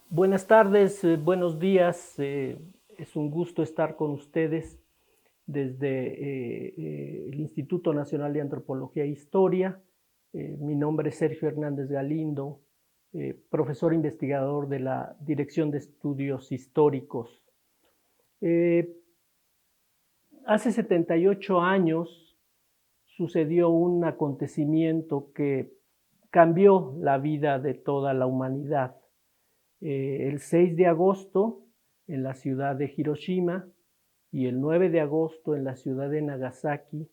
Buenas tardes, buenos días. Es un gusto estar con ustedes desde el Instituto Nacional de Antropología e Historia. Mi nombre es Sergio Hernández Galindo, profesor investigador de la Dirección de Estudios Históricos. Hace 78 años sucedió un acontecimiento que cambió la vida de toda la humanidad. El 6 de agosto en la ciudad de Hiroshima y el 9 de agosto en la ciudad de Nagasaki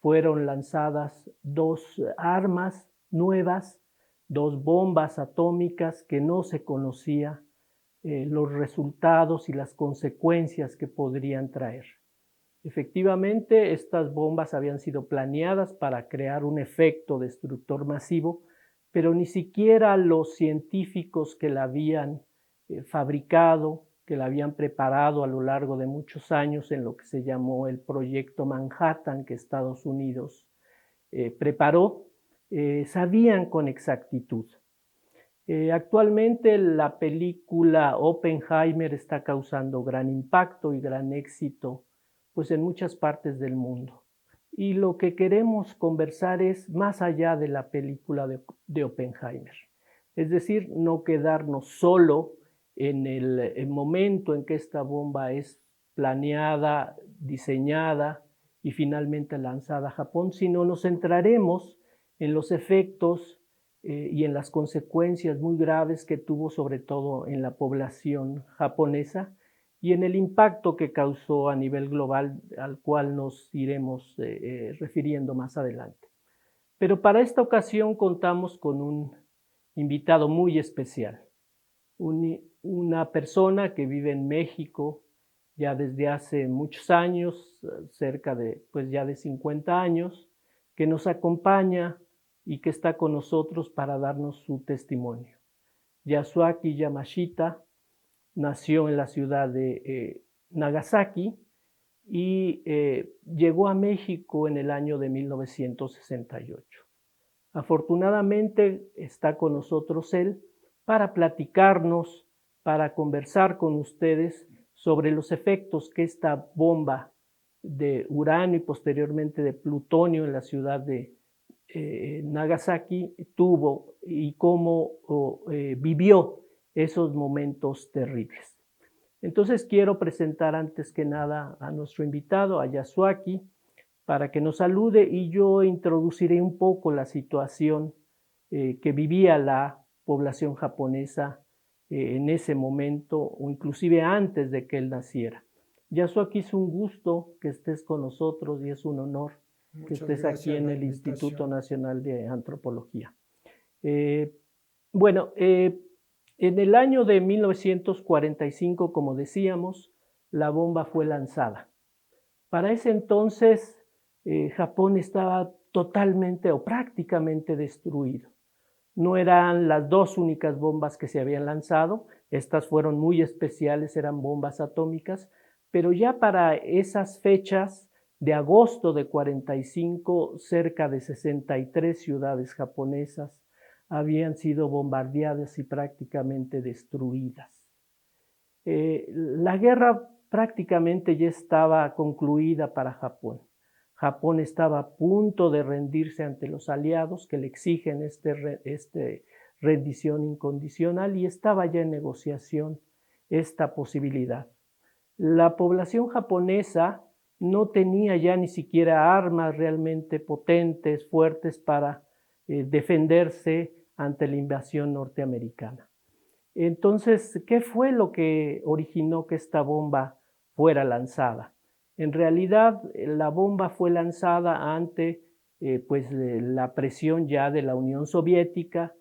fueron lanzadas dos armas nuevas, dos bombas atómicas que no se conocía los resultados y las consecuencias que podrían traer. Efectivamente, estas bombas habían sido planeadas para crear un efecto destructor masivo, pero ni siquiera los científicos que la habían fabricado, que la habían preparado a lo largo de muchos años en lo que se llamó el Proyecto Manhattan que Estados Unidos preparó, sabían con exactitud. Actualmente la película Oppenheimer está causando gran impacto y gran éxito pues en muchas partes del mundo. Y lo que queremos conversar es más allá de la película de Oppenheimer. Es decir, no quedarnos solo en el momento en que esta bomba es planeada, diseñada y finalmente lanzada a Japón, sino nos centraremos en los efectos y en las consecuencias muy graves que tuvo sobre todo en la población japonesa y en el impacto que causó a nivel global, al cual nos iremos refiriendo más adelante. Pero para esta ocasión contamos con un invitado muy especial, una persona que vive en México ya desde hace muchos años, cerca de pues ya de 50 años, que nos acompaña y que está con nosotros para darnos su testimonio. Yasuaki Yamashita nació en la ciudad de Nagasaki y llegó a México en el año de 1968. Afortunadamente está con nosotros él para platicarnos, para conversar con ustedes sobre los efectos que esta bomba de uranio y posteriormente de plutonio en la ciudad de Nagasaki tuvo y cómo vivió esos momentos terribles. Entonces quiero presentar antes que nada a nuestro invitado, a Yasuaki, para que nos salude y yo introduciré un poco la situación que vivía la población japonesa en ese momento o inclusive antes de que él naciera. Yasuaki, es un gusto que estés con nosotros y es un honor que estés aquí en el Instituto Nacional de Antropología. Eh, bueno, en el año de 1945, como decíamos, la bomba fue lanzada. Para ese entonces, Japón estaba totalmente o prácticamente destruido. No eran las dos únicas bombas que se habían lanzado, estas fueron muy especiales, eran bombas atómicas, pero ya para esas fechas de agosto de 45, cerca de 63 ciudades japonesas habían sido bombardeadas y prácticamente destruidas. La guerra prácticamente ya estaba concluida para Japón. Japón estaba a punto de rendirse ante los aliados que le exigen esta rendición incondicional y estaba ya en negociación esta posibilidad. La población japonesa no tenía ya ni siquiera armas realmente potentes, fuertes para defenderse ante la invasión norteamericana. Entonces, ¿qué fue lo que originó que esta bomba fuera lanzada? En realidad, la bomba fue lanzada ante la presión ya de la Unión Soviética,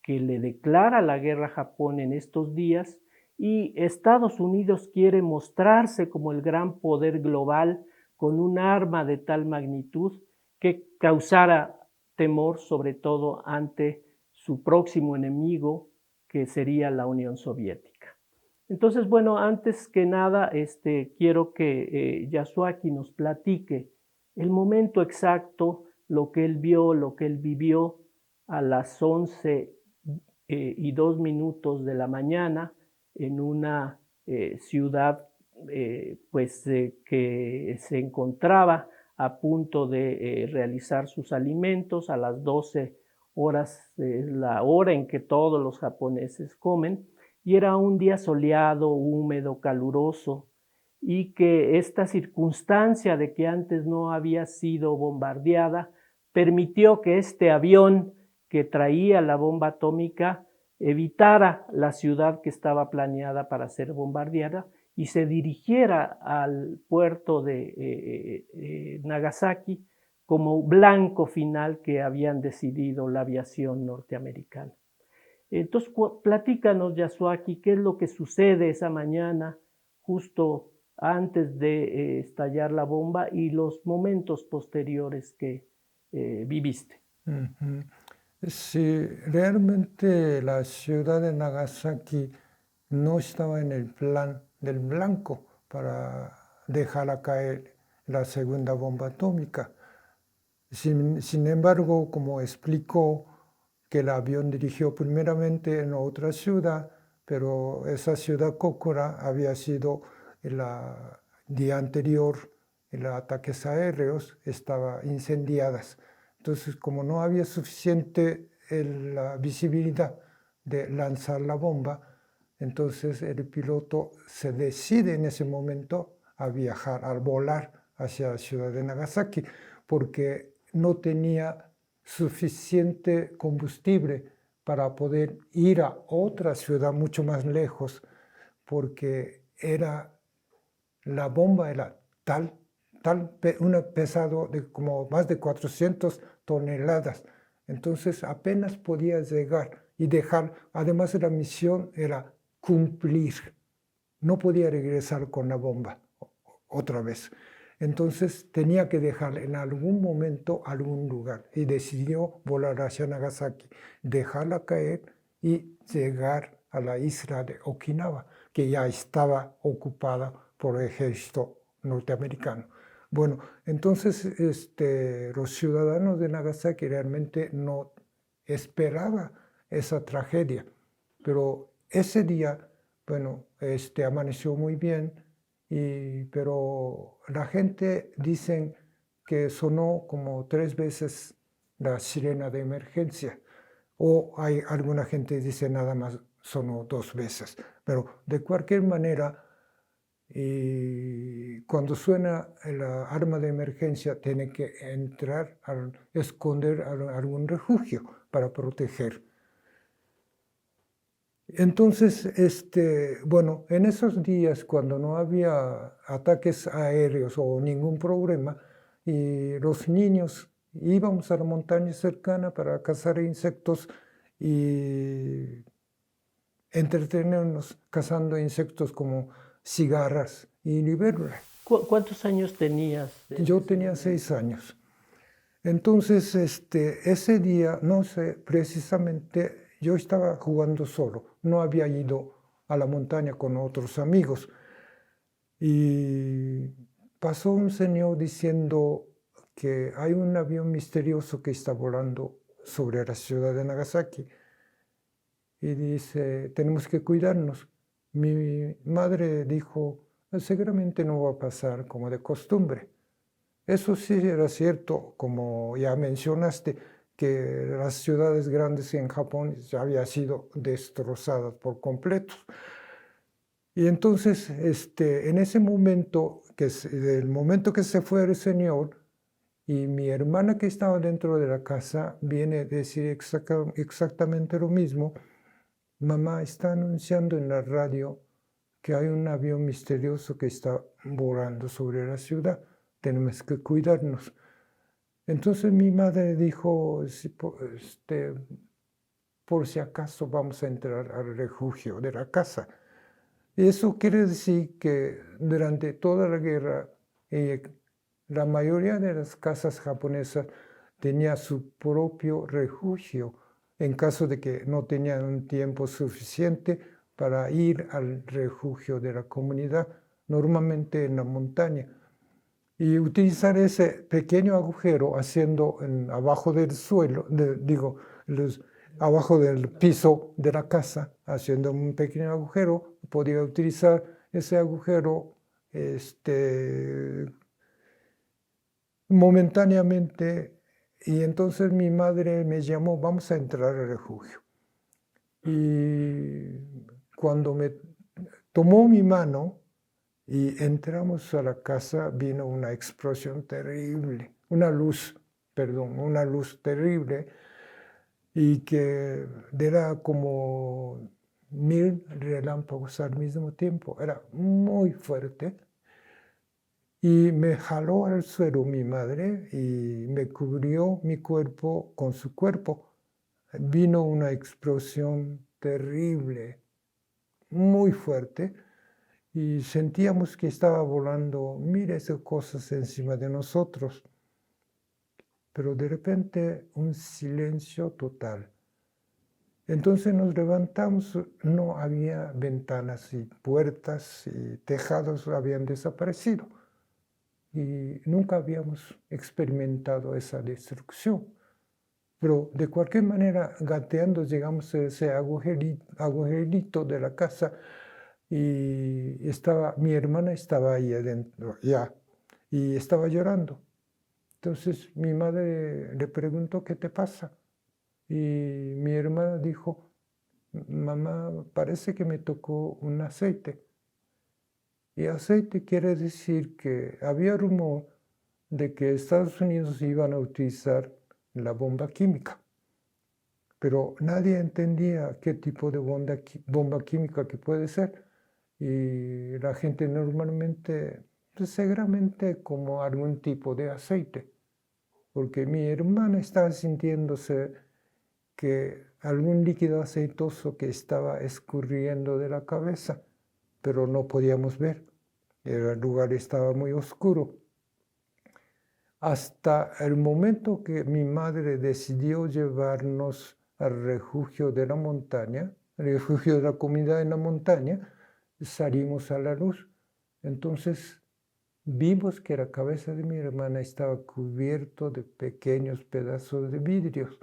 que le declara la guerra a Japón en estos días, y Estados Unidos quiere mostrarse como el gran poder global con un arma de tal magnitud que causara temor, sobre todo ante su próximo enemigo, que sería la Unión Soviética. Entonces, bueno, antes que nada, quiero que Yasuaki nos platique el momento exacto, lo que él vio, lo que él vivió a las 11 y 2 minutos de la mañana en una ciudad que se encontraba a punto de realizar sus alimentos. A las 12 horas, la hora en que todos los japoneses comen, y era un día soleado, húmedo, caluroso, y que esta circunstancia de que antes no había sido bombardeada permitió que este avión que traía la bomba atómica evitara la ciudad que estaba planeada para ser bombardeada y se dirigiera al puerto de Nagasaki como blanco final que habían decidido la aviación norteamericana. Entonces, platícanos, Yasuaki, qué es lo que sucede esa mañana justo antes de estallar la bomba y los momentos posteriores que viviste. Sí, realmente la ciudad de Nagasaki no estaba en el plan del blanco para dejar caer la segunda bomba atómica. Sin embargo, como explicó, que el avión dirigió primeramente en otra ciudad, pero esa ciudad Kokura había sido el día anterior, los ataques aéreos estaban incendiadas. Entonces, como no había suficiente la visibilidad de lanzar la bomba, entonces el piloto se decide en ese momento a viajar, a volar hacia la ciudad de Nagasaki, porque no tenía suficiente combustible para poder ir a otra ciudad mucho más lejos, porque la bomba era un pesado de como más de 400 toneladas. Entonces apenas podía llegar y dejar, además la misión era cumplir. No podía regresar con la bomba otra vez. Entonces tenía que dejar en algún momento algún lugar y decidió volar hacia Nagasaki, dejarla caer y llegar a la isla de Okinawa, que ya estaba ocupada por el ejército norteamericano. Bueno, entonces los ciudadanos de Nagasaki realmente no esperaban esa tragedia, pero ese día, bueno, amaneció muy bien, pero la gente dice que sonó como 3 veces la sirena de emergencia, o hay alguna gente que dice nada más sonó 2 veces, pero de cualquier manera, cuando suena la arma de emergencia, tiene que entrar a esconder algún refugio para proteger. Entonces, bueno, en esos días cuando no había ataques aéreos o ningún problema, y los niños íbamos a la montaña cercana para cazar insectos y entretenernos cazando insectos como cigarras y libélulas. ¿Cuántos años tenías? Yo tenía 6 años. Entonces, ese día, no sé, precisamente yo estaba jugando solo, no había ido a la montaña con otros amigos. Y pasó un señor diciendo que hay un avión misterioso que está volando sobre la ciudad de Nagasaki. Y dice, tenemos que cuidarnos. Mi madre dijo, seguramente no va a pasar como de costumbre. Eso sí era cierto, como ya mencionaste, que las ciudades grandes en Japón ya habían sido destrozadas por completo. Y entonces, en ese momento, el momento que se fue el señor, y mi hermana que estaba dentro de la casa viene a decir exactamente lo mismo, mamá está anunciando en la radio que hay un avión misterioso que está volando sobre la ciudad, tenemos que cuidarnos. Entonces mi madre dijo, por si acaso vamos a entrar al refugio de la casa. Y eso quiere decir que durante toda la guerra, la mayoría de las casas japonesas tenía su propio refugio en caso de que no tenían un tiempo suficiente para ir al refugio de la comunidad, normalmente en la montaña. Y utilizar ese pequeño agujero haciendo abajo del suelo, abajo del piso de la casa, haciendo un pequeño agujero. Podía utilizar ese agujero momentáneamente, y entonces mi madre me llamó, vamos a entrar al refugio. Y cuando me tomó mi mano y entramos a la casa, vino una explosión terrible, una luz terrible, y que era como 1000 relámpagos al mismo tiempo, era muy fuerte. Y me jaló al suelo mi madre y me cubrió mi cuerpo con su cuerpo. Vino una explosión terrible, muy fuerte, y sentíamos que estaba volando miles de cosas encima de nosotros. Pero de repente un silencio total. Entonces nos levantamos, no había ventanas y puertas y tejados habían desaparecido. Y nunca habíamos experimentado esa destrucción. Pero de cualquier manera, gateando, llegamos a ese agujerito de la casa y mi hermana estaba ahí adentro ya y estaba llorando. Entonces mi madre le preguntó, ¿qué te pasa? Y mi hermana dijo, mamá, parece que me tocó un aceite. Y aceite quiere decir que había rumor de que Estados Unidos iban a utilizar la bomba química, pero nadie entendía qué tipo de bomba química que puede ser. Y la gente normalmente, pues, seguramente como algún tipo de aceite, porque mi hermana estaba sintiéndose que algún líquido aceitoso que estaba escurriendo de la cabeza, pero no podíamos ver. El lugar estaba muy oscuro. Hasta el momento que mi madre decidió llevarnos al refugio de la montaña, el refugio de la comunidad en la montaña, salimos a la luz. Entonces vimos que la cabeza de mi hermana estaba cubierto de pequeños pedazos de vidrios.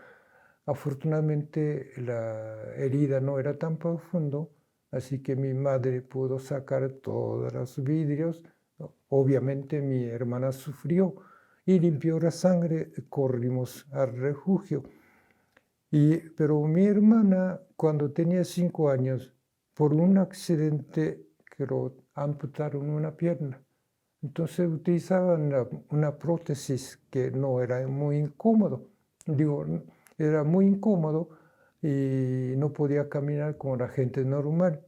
Afortunadamente la herida no era tan profundo, así que mi madre pudo sacar todos los vidrios. Obviamente mi hermana sufrió y limpió la sangre, corrimos al refugio. Pero mi hermana, cuando tenía 5 años, por un accidente que lo amputaron una pierna. Entonces utilizaban una prótesis que no era muy incómodo. Era muy incómodo y no podía caminar como la gente normal.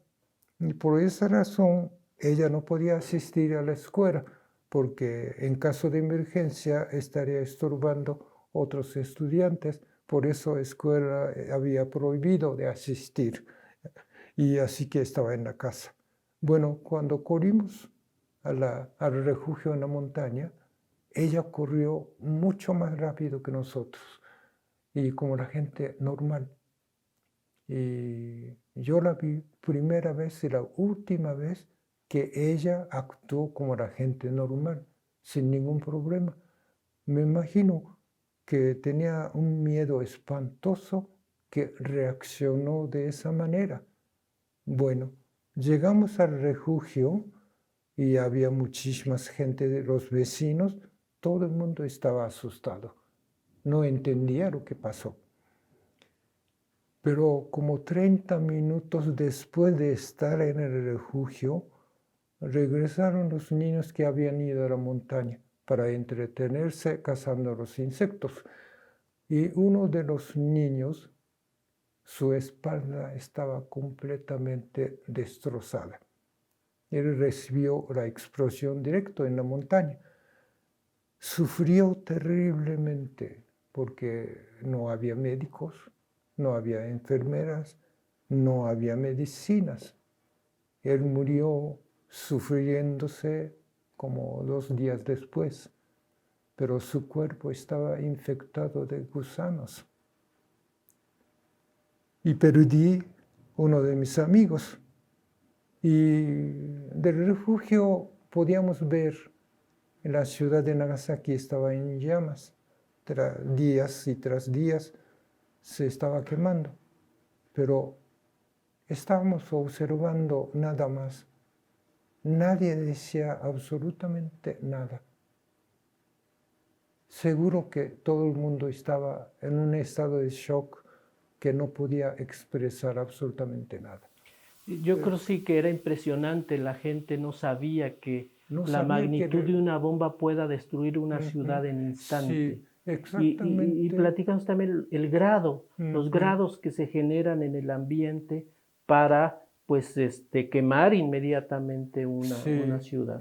Y por esa razón ella no podía asistir a la escuela, porque en caso de emergencia estaría estorbando otros estudiantes. Por eso la escuela había prohibido de asistir. Y así que estaba en la casa. Bueno, cuando corrimos al refugio en la montaña, ella corrió mucho más rápido que nosotros y como la gente normal. Y yo la vi primera vez y la última vez que ella actuó como la gente normal, sin ningún problema. Me imagino que tenía un miedo espantoso que reaccionó de esa manera. Bueno, llegamos al refugio y había muchísima gente de los vecinos, todo el mundo estaba asustado, no entendía lo que pasó. Pero como 30 minutos después de estar en el refugio, regresaron los niños que habían ido a la montaña para entretenerse cazando los insectos. Y uno de los niños, su espalda estaba completamente destrozada. Él recibió la explosión directa en la montaña. Sufrió terriblemente porque no había médicos, no había enfermeras, no había medicinas. Él murió sufriéndose como 2 días después, pero su cuerpo estaba infectado de gusanos. Y perdí uno de mis amigos. Y del refugio podíamos ver la ciudad de Nagasaki estaba en llamas, días y tras días. se estaba quemando, pero estábamos observando nada más. Nadie decía absolutamente nada. Seguro que todo el mundo estaba en un estado de shock que no podía expresar absolutamente nada. Yo creo sí que era impresionante, la gente no sabía que No la sabía magnitud que- de una bomba pueda destruir una Ujú. ciudad en instante. Sí, Y exactamente. platicamos también el grado, los Ujú. grados que se generan en el ambiente para pues quemar inmediatamente Sí, una ciudad.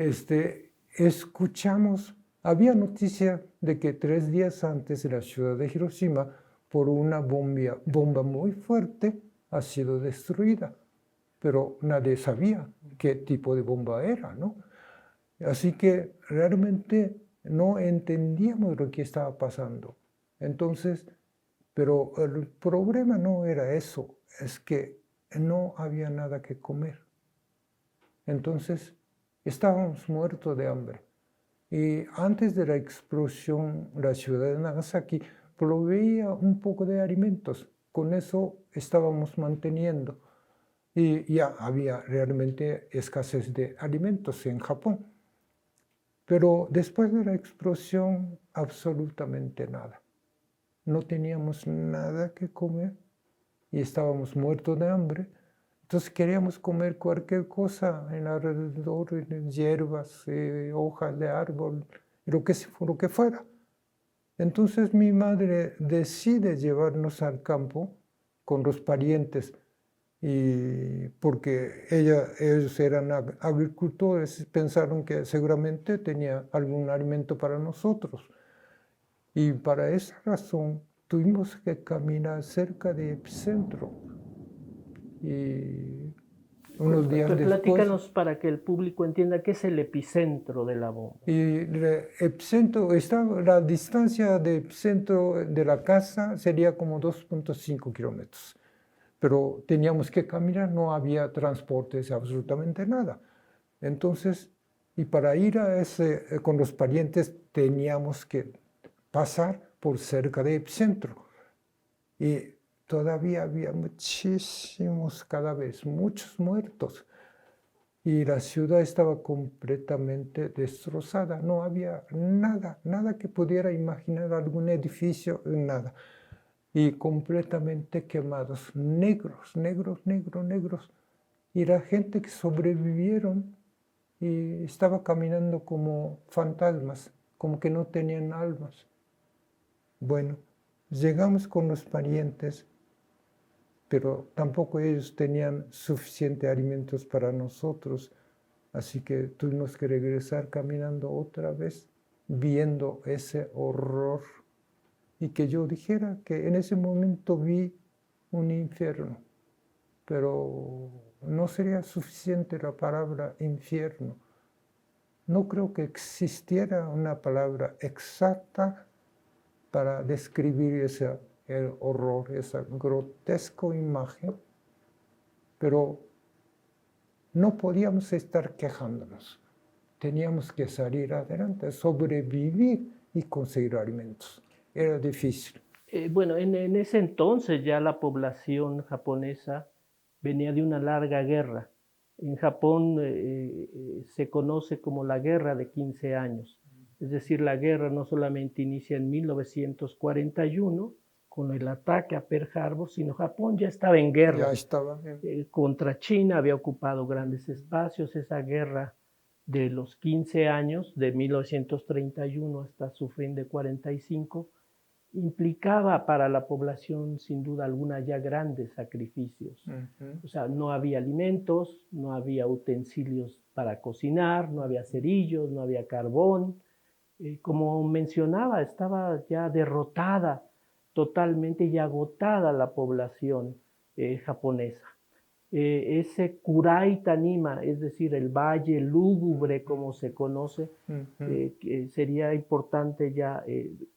escuchamos, había noticia de que 3 días antes la ciudad de Hiroshima, por una bomba muy fuerte, ha sido destruida, pero nadie sabía qué tipo de bomba era, ¿no? Así que realmente no entendíamos lo que estaba pasando. Entonces, pero el problema no era eso, es que no había nada que comer. Entonces, estábamos muertos de hambre. Y antes de la explosión, la ciudad de Nagasaki proveía un poco de alimentos. Con eso estábamos manteniendo. Y ya había realmente escasez de alimentos en Japón. Pero después de la explosión, absolutamente nada. No teníamos nada que comer y estábamos muertos de hambre. Entonces queríamos comer cualquier cosa en alrededor, hierbas, hojas de árbol, lo que fuera. Entonces mi madre decide llevarnos al campo con los parientes, y porque ellos eran agricultores, pensaron que seguramente tenía algún alimento para nosotros. Y para esa razón tuvimos que caminar cerca de Epicentro. Y unos días después, Platícanos para que el público entienda qué es el epicentro de la bomba. y el epicentro, la distancia de epicentro de la casa sería como 2.5 kilómetros. Pero teníamos que caminar, no había transportes, absolutamente nada. Entonces, y para ir a con los parientes teníamos que pasar por cerca de epicentro. Y todavía había muchísimos cadáveres, muchos muertos. Y la ciudad estaba completamente destrozada. No había nada, nada que pudiera imaginar algún edificio, nada. Y completamente quemados, negros, negros, negros, negros. Y la gente que sobrevivieron y estaba caminando como fantasmas, como que no tenían almas. Bueno, llegamos con los parientes, pero tampoco ellos tenían suficientes alimentos para nosotros, así que tuvimos que regresar caminando otra vez, viendo ese horror. Y que yo dijera que en ese momento vi un infierno, pero no sería suficiente la palabra infierno. No creo que existiera una palabra exacta para describir el horror, esa grotesca imagen, pero no podíamos estar quejándonos. Teníamos que salir adelante, sobrevivir y conseguir alimentos. Era difícil. Bueno, en ese entonces ya la población japonesa venía de una larga guerra. En Japón se conoce como la Guerra de 15 años. Es decir, la guerra no solamente inicia en 1941 con el ataque a Pearl Harbor, sino Japón ya estaba en guerra. Ya estaba. Contra China, había ocupado grandes espacios. Esa guerra de los 15 años, de 1931 hasta su fin de 45, implicaba para la población sin duda alguna ya grandes sacrificios. O sea, no había alimentos, no había utensilios para cocinar, no había cerillos, no había carbón. Como mencionaba, estaba ya derrotada totalmente y agotada la población japonesa. Ese Kurai Tanima, es decir, el valle lúgubre como se conoce, que sería importante ya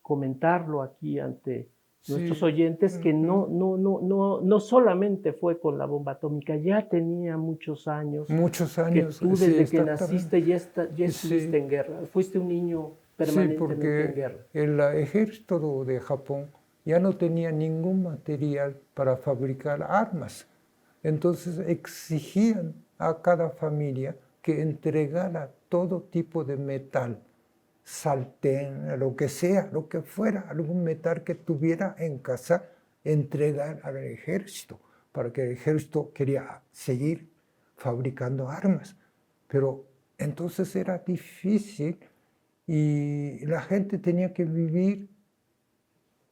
comentarlo aquí ante nuestros oyentes, que no solamente fue con la bomba atómica, ya tenía muchos años. Muchos Que años. tú Sí, desde que exactamente. naciste ya estuviste Sí. en guerra, fuiste un niño Sí, permanentemente en porque guerra. el ejército de Japón ya no tenía ningún material para fabricar armas. Entonces exigían a cada familia que entregara todo tipo de metal, sartén, lo que sea, lo que fuera, algún metal que tuviera en casa, entregar al ejército, para que el ejército quería seguir fabricando armas. Pero entonces era difícil y la gente tenía que vivir,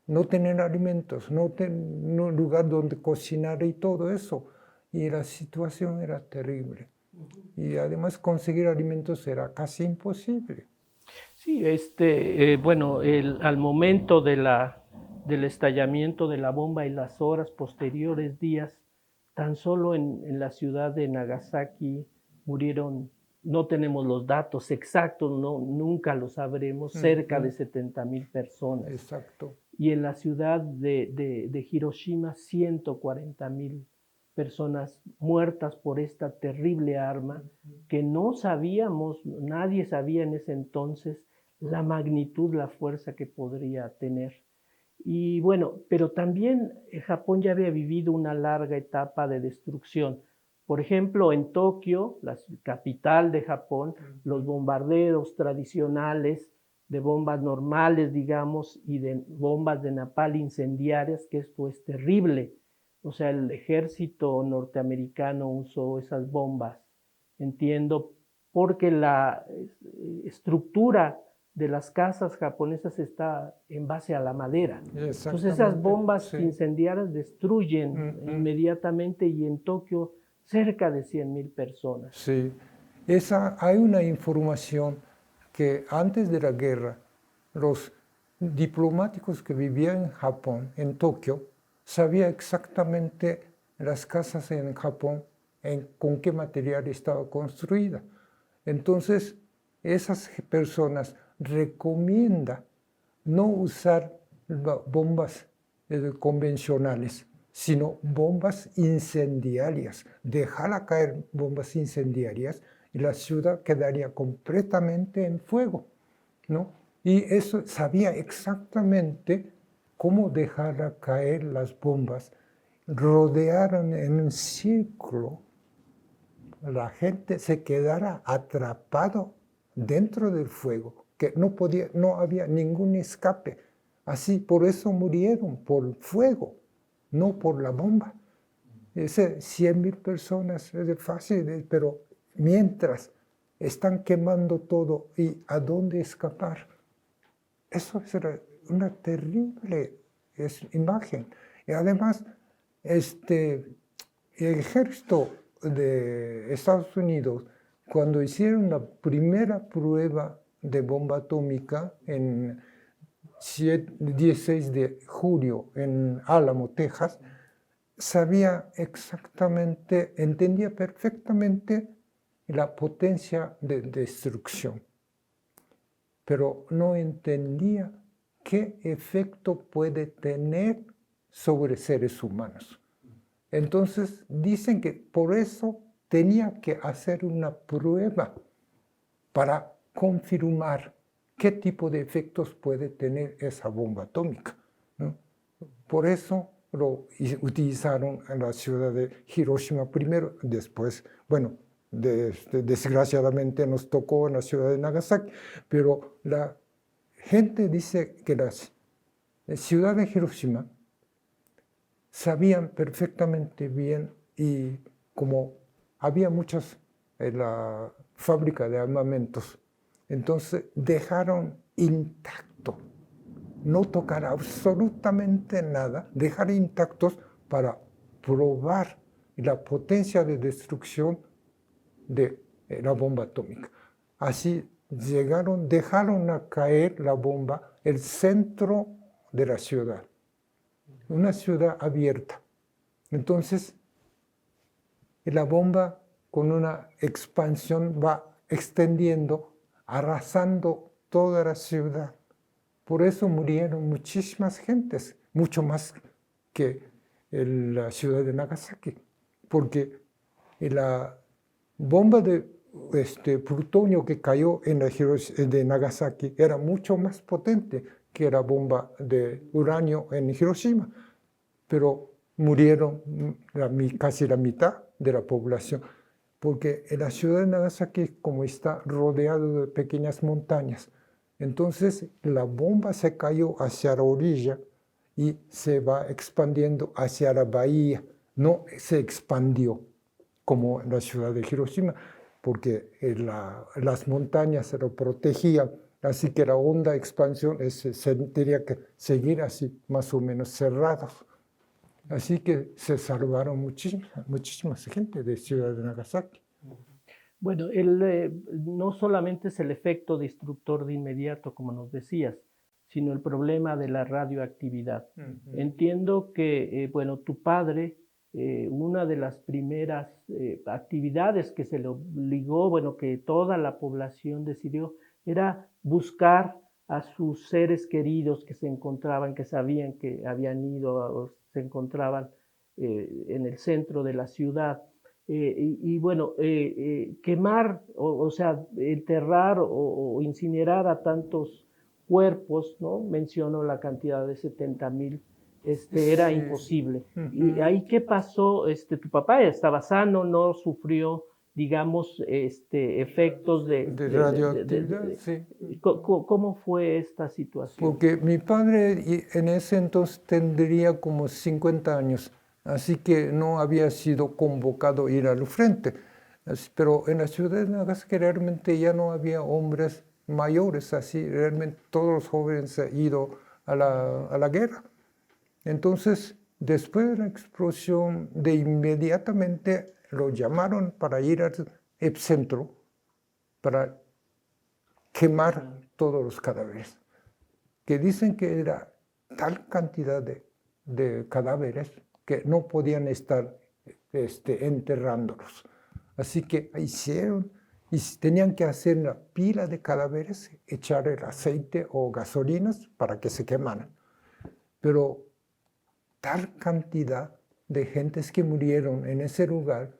no tener alimentos, no tener un lugar donde cocinar y todo eso. Y la situación era terrible. Y además conseguir alimentos era casi imposible. Sí, bueno, al momento del estallamiento de la bomba y las horas posteriores, días, tan solo en la ciudad de Nagasaki murieron, no tenemos los datos exactos, no, nunca lo sabremos, cerca de 70,000 personas. Exacto. Y en la ciudad de Hiroshima, 140,000 personas muertas por esta terrible arma que no sabíamos, nadie sabía en ese entonces la magnitud, la fuerza que podría tener. Y bueno, pero también Japón ya había vivido una larga etapa de destrucción. Por ejemplo, en Tokio, la capital de Japón, los bombardeos tradicionales de bombas normales, digamos, y de bombas de napalm incendiarias, que esto es terrible. O sea, el ejército norteamericano usó esas bombas, entiendo, porque la estructura de las casas japonesas está en base a la madera. Entonces esas bombas incendiarias destruyen inmediatamente y en Tokio cerca de 100,000 personas. Sí, hay una información que antes de la guerra los diplomáticos que vivían en Japón, en Tokio, sabían exactamente las casas en Japón, con qué material estaba construida. Entonces, esas personas recomiendan no usar bombas convencionales, sino bombas incendiarias. Dejar caer bombas incendiarias y la ciudad quedaría completamente en fuego, ¿no? Y eso sabía exactamente cómo dejar caer las bombas. Rodearon en un círculo, la gente se quedara atrapado dentro del fuego, que no había ningún escape. Así, por eso murieron, por fuego, no por la bomba. 100,000 personas es fácil, pero mientras están quemando todo, ¿y a dónde escapar? Eso era una terrible imagen. Y además, el ejército de Estados Unidos, cuando hicieron la primera prueba de bomba atómica en 16 de julio en Álamo, Texas, sabía exactamente, entendía perfectamente la potencia de destrucción, pero no entendía qué efecto puede tener sobre seres humanos. Entonces dicen que por eso tenía que hacer una prueba para confirmar qué tipo de efectos puede tener esa bomba atómica, ¿no? Por eso lo utilizaron en la ciudad de Hiroshima primero, después, bueno, desgraciadamente nos tocó en la ciudad de Nagasaki, pero la gente dice que la ciudad de Hiroshima sabían perfectamente bien y como había muchas en la fábrica de armamentos, entonces dejaron intacto, no tocar absolutamente nada, dejar intactos para probar la potencia de destrucción de la bomba atómica. Así dejaron a caer la bomba el centro de la ciudad, una ciudad abierta. Entonces, la bomba con una expansión va extendiendo, arrasando toda la ciudad. Por eso murieron muchísimas gentes, mucho más que en la ciudad de Nagasaki, porque la bomba de plutonio que cayó en la de Nagasaki era mucho más potente que era bomba de uranio en Hiroshima, pero murieron casi la mitad de la población, porque la ciudad de Nagasaki, como está rodeado de pequeñas montañas, entonces la bomba se cayó hacia la orilla y se va expandiendo hacia la bahía, no se expandió como en la ciudad de Hiroshima, porque las montañas se lo protegían, así que la onda expansión se tenía que seguir así, más o menos cerrados. Así que se salvaron muchísima gente de Ciudad de Nagasaki. Bueno, no solamente es el efecto destructor de inmediato, como nos decías, sino el problema de la radioactividad. Entiendo que, bueno, tu padre, una de las primeras actividades que se le obligó, bueno, que toda la población decidió, era buscar a sus seres queridos que se encontraban, que sabían que habían ido o se encontraban en el centro de la ciudad. Bueno, quemar, o sea, enterrar o incinerar a tantos cuerpos, ¿no? Menciono la cantidad de 70,000, era imposible. ¿Y ahí qué pasó? Tu papá estaba sano, no sufrió, digamos, efectos de radioactividad, sí. ¿Cómo fue esta situación? Porque mi padre en ese entonces tendría como 50 años, así que no había sido convocado a ir al frente. Pero en la ciudad de Nagasaki realmente ya no había hombres mayores, así realmente todos los jóvenes han ido a la guerra. Entonces, después de la explosión, de inmediatamente lo llamaron para ir al epicentro para quemar todos los cadáveres, que dicen que era tal cantidad de cadáveres que no podían estar enterrándolos. Así que hicieron, y tenían que hacer una pila de cadáveres, echar el aceite o gasolinas para que se quemaran. Pero tal cantidad de gentes que murieron en ese lugar,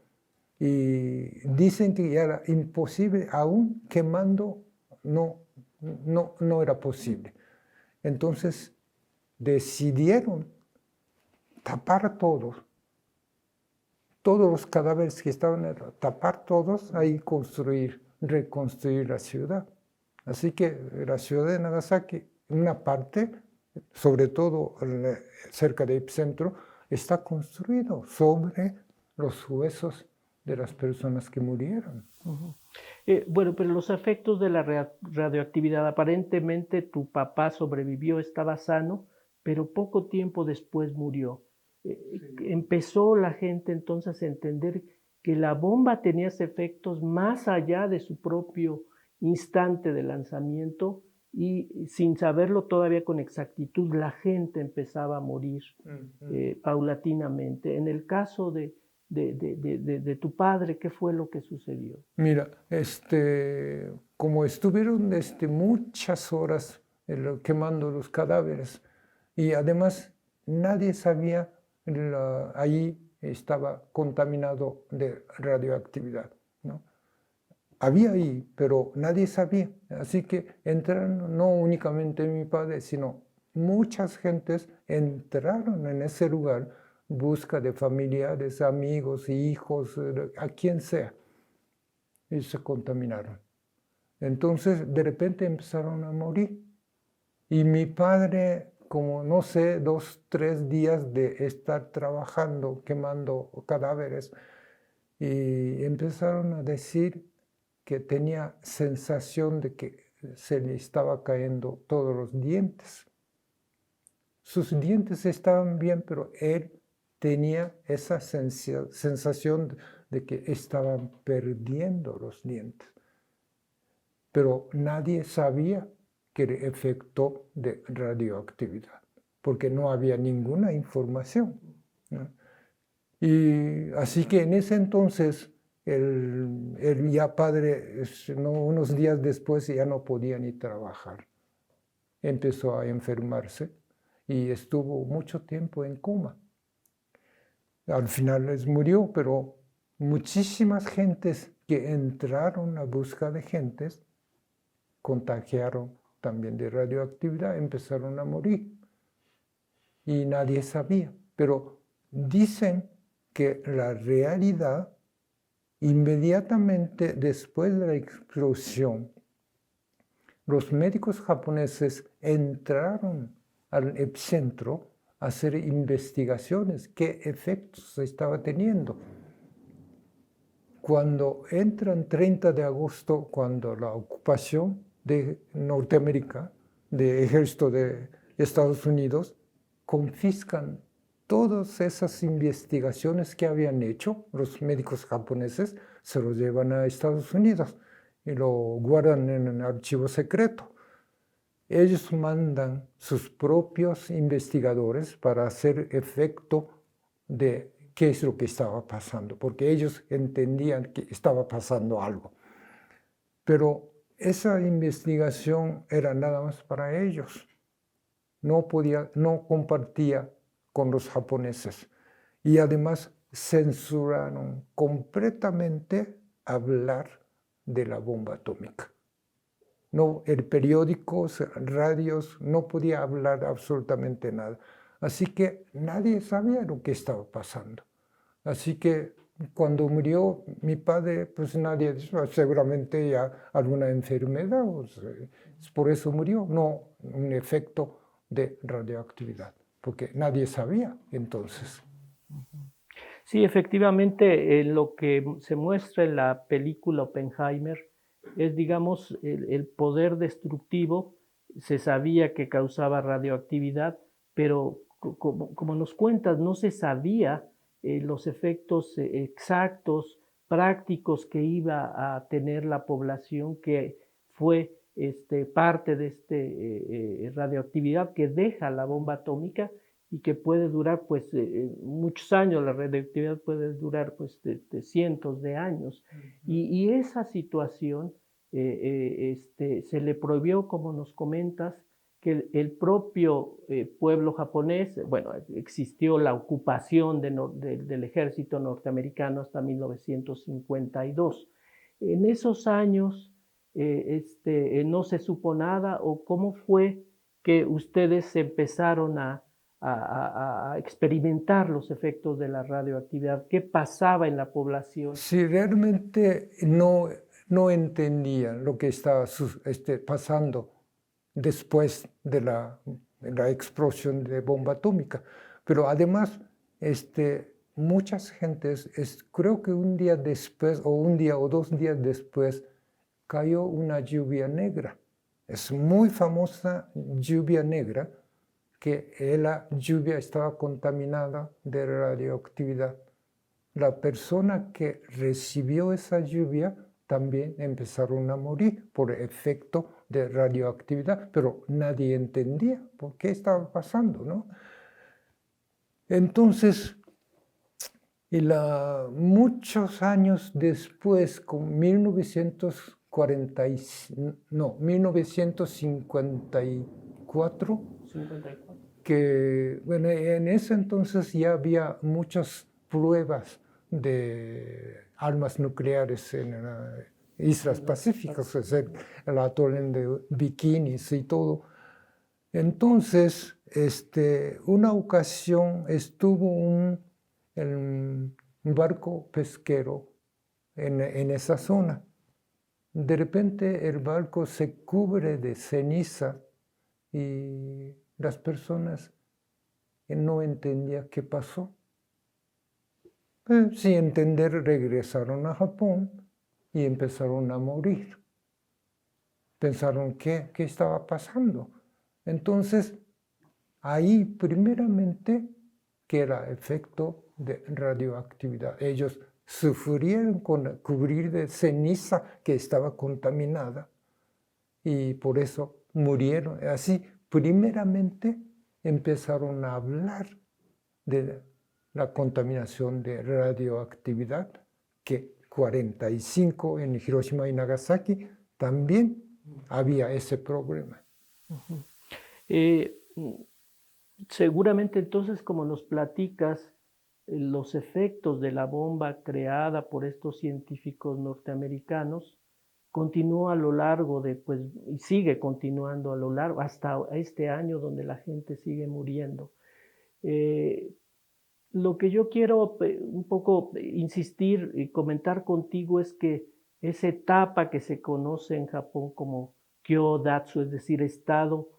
y dicen que ya era imposible, aún quemando no era posible. Entonces decidieron tapar todos los cadáveres que estaban, tapar todos, ahí reconstruir la ciudad. Así que la ciudad de Nagasaki, una parte, sobre todo cerca del epicentro, está construido sobre los huesos de las personas que murieron. Bueno, pero los efectos de la radioactividad, aparentemente tu papá sobrevivió, estaba sano, pero poco tiempo después murió. Empezó la gente entonces a entender que la bomba tenía efectos más allá de su propio instante de lanzamiento, y sin saberlo todavía con exactitud, la gente empezaba a morir paulatinamente. En el caso de tu padre, ¿qué fue lo que sucedió? Mira, como estuvieron muchas horas quemando los cadáveres, y además nadie sabía, allí estaba contaminado de radioactividad, ¿no? Había ahí, pero nadie sabía. Así que entraron, no únicamente mi padre, sino muchas gentes entraron en ese lugar, busca de familiares, amigos, hijos, a quien sea, y se contaminaron. Entonces, de repente empezaron a morir. Y mi padre, como no sé, 2, 3 días de estar trabajando, quemando cadáveres, y empezaron a decir que tenía sensación de que se le estaba cayendo todos los dientes. Sus dientes estaban bien, pero él tenía esa sensación de que estaban perdiendo los dientes. Pero nadie sabía que era efecto de radioactividad, porque no había ninguna información, ¿no? Y así que en ese entonces, el ya padre, unos días después ya no podía ni trabajar. Empezó a enfermarse y estuvo mucho tiempo en coma. Al final murió, pero muchísimas gentes que entraron a busca de gentes contagiaron también de radioactividad, empezaron a morir. Y nadie sabía. Pero dicen que la realidad, inmediatamente después de la explosión, los médicos japoneses entraron al epicentro a hacer investigaciones, qué efectos estaba teniendo. Cuando entran 30 de agosto, cuando la ocupación de Norteamérica, del ejército de Estados Unidos, confiscan todas esas investigaciones que habían hecho los médicos japoneses, se los llevan a Estados Unidos y lo guardan en un archivo secreto. Ellos mandan sus propios investigadores para hacer efecto de qué es lo que estaba pasando, porque ellos entendían que estaba pasando algo. Pero esa investigación era nada más para ellos. No compartía con los japoneses. Y además censuraron completamente hablar de la bomba atómica. No, el periódico, radios, no podía hablar absolutamente nada. Así que nadie sabía lo que estaba pasando. Así que cuando murió mi padre, pues nadie dijo, seguramente ya alguna enfermedad, por eso murió, no un efecto de radioactividad, porque nadie sabía entonces. Sí, efectivamente, lo que se muestra en la película Oppenheimer es, digamos, el poder destructivo. Se sabía que causaba radioactividad, pero como nos cuentas, no se sabía los efectos exactos, prácticos que iba a tener la población que fue parte de esta radioactividad que deja la bomba atómica y que puede durar pues muchos años. La radioactividad puede durar pues de cientos de años. Y esa situación se le prohibió, como nos comentas, que el propio pueblo japonés, bueno, existió la ocupación del ejército norteamericano hasta 1952. En esos años no se supo nada, o cómo fue que ustedes empezaron a experimentar los efectos de la radioactividad. ¿Qué pasaba en la población? Si realmente no entendían lo que estaba pasando después de la explosión de bomba atómica. Pero además, muchas gentes, creo que un día después, o un día o 2 días después, cayó una lluvia negra. Es muy famosa lluvia negra, que la lluvia estaba contaminada de radioactividad. La persona que recibió esa lluvia también empezaron a morir por efecto de radioactividad, pero nadie entendía por qué estaba pasando, ¿no? Entonces, muchos años después, con 1954, 54. que bueno, en ese entonces ya había muchas pruebas de armas nucleares en islas pacíficas, es decir, el atol de Bikinis y todo. Entonces, una ocasión estuvo un barco pesquero en esa zona. De repente el barco se cubre de ceniza y las personas no entendían qué pasó. Sin entender, regresaron a Japón y empezaron a morir. Pensaron, ¿qué estaba pasando? Entonces, ahí primeramente que era efecto de radioactividad. Ellos sufrieron con cubrir de ceniza que estaba contaminada y por eso murieron. Así, primeramente empezaron a hablar de la contaminación de radioactividad, que 45 en Hiroshima y Nagasaki también había ese problema. Seguramente entonces, como nos platicas, los efectos de la bomba creada por estos científicos norteamericanos continuó a lo largo de, pues, y sigue continuando a lo largo, hasta este año donde la gente sigue muriendo. Lo que yo quiero un poco insistir y comentar contigo es que esa etapa que se conoce en Japón como Kyodatsu, es decir, estado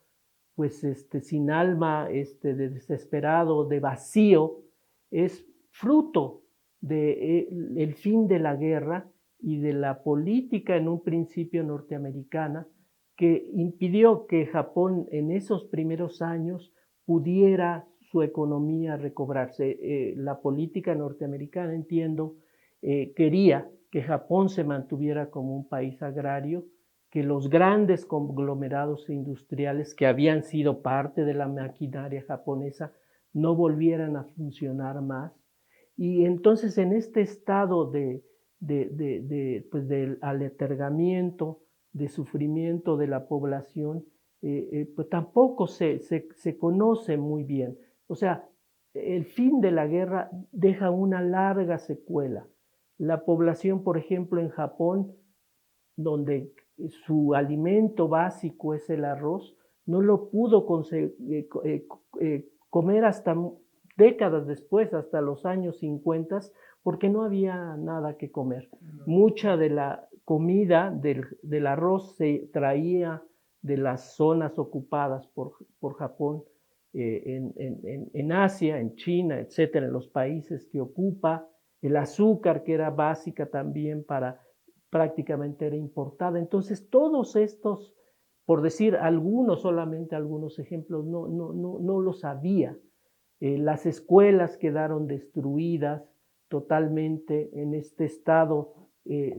pues sin alma, de desesperado, de vacío, es fruto del fin de la guerra y de la política en un principio norteamericana que impidió que Japón en esos primeros años pudiera su economía recobrarse. La política norteamericana, entiendo, quería que Japón se mantuviera como un país agrario, que los grandes conglomerados industriales que habían sido parte de la maquinaria japonesa no volvieran a funcionar más. Y entonces en este estado pues del aletargamiento, de sufrimiento de la población, pues tampoco se conoce muy bien. O sea, el fin de la guerra deja una larga secuela. La población, por ejemplo, en Japón, donde su alimento básico es el arroz, no lo pudo comer hasta décadas después, hasta los años 50, porque no había nada que comer. Mucha de la comida del arroz se traía de las zonas ocupadas por Japón, en Asia, en China, etcétera, en los países que ocupa. El azúcar, que era básica también prácticamente era importada. Entonces, todos estos, por decir algunos, solamente algunos ejemplos, no los había. Las escuelas quedaron destruidas totalmente en este estado,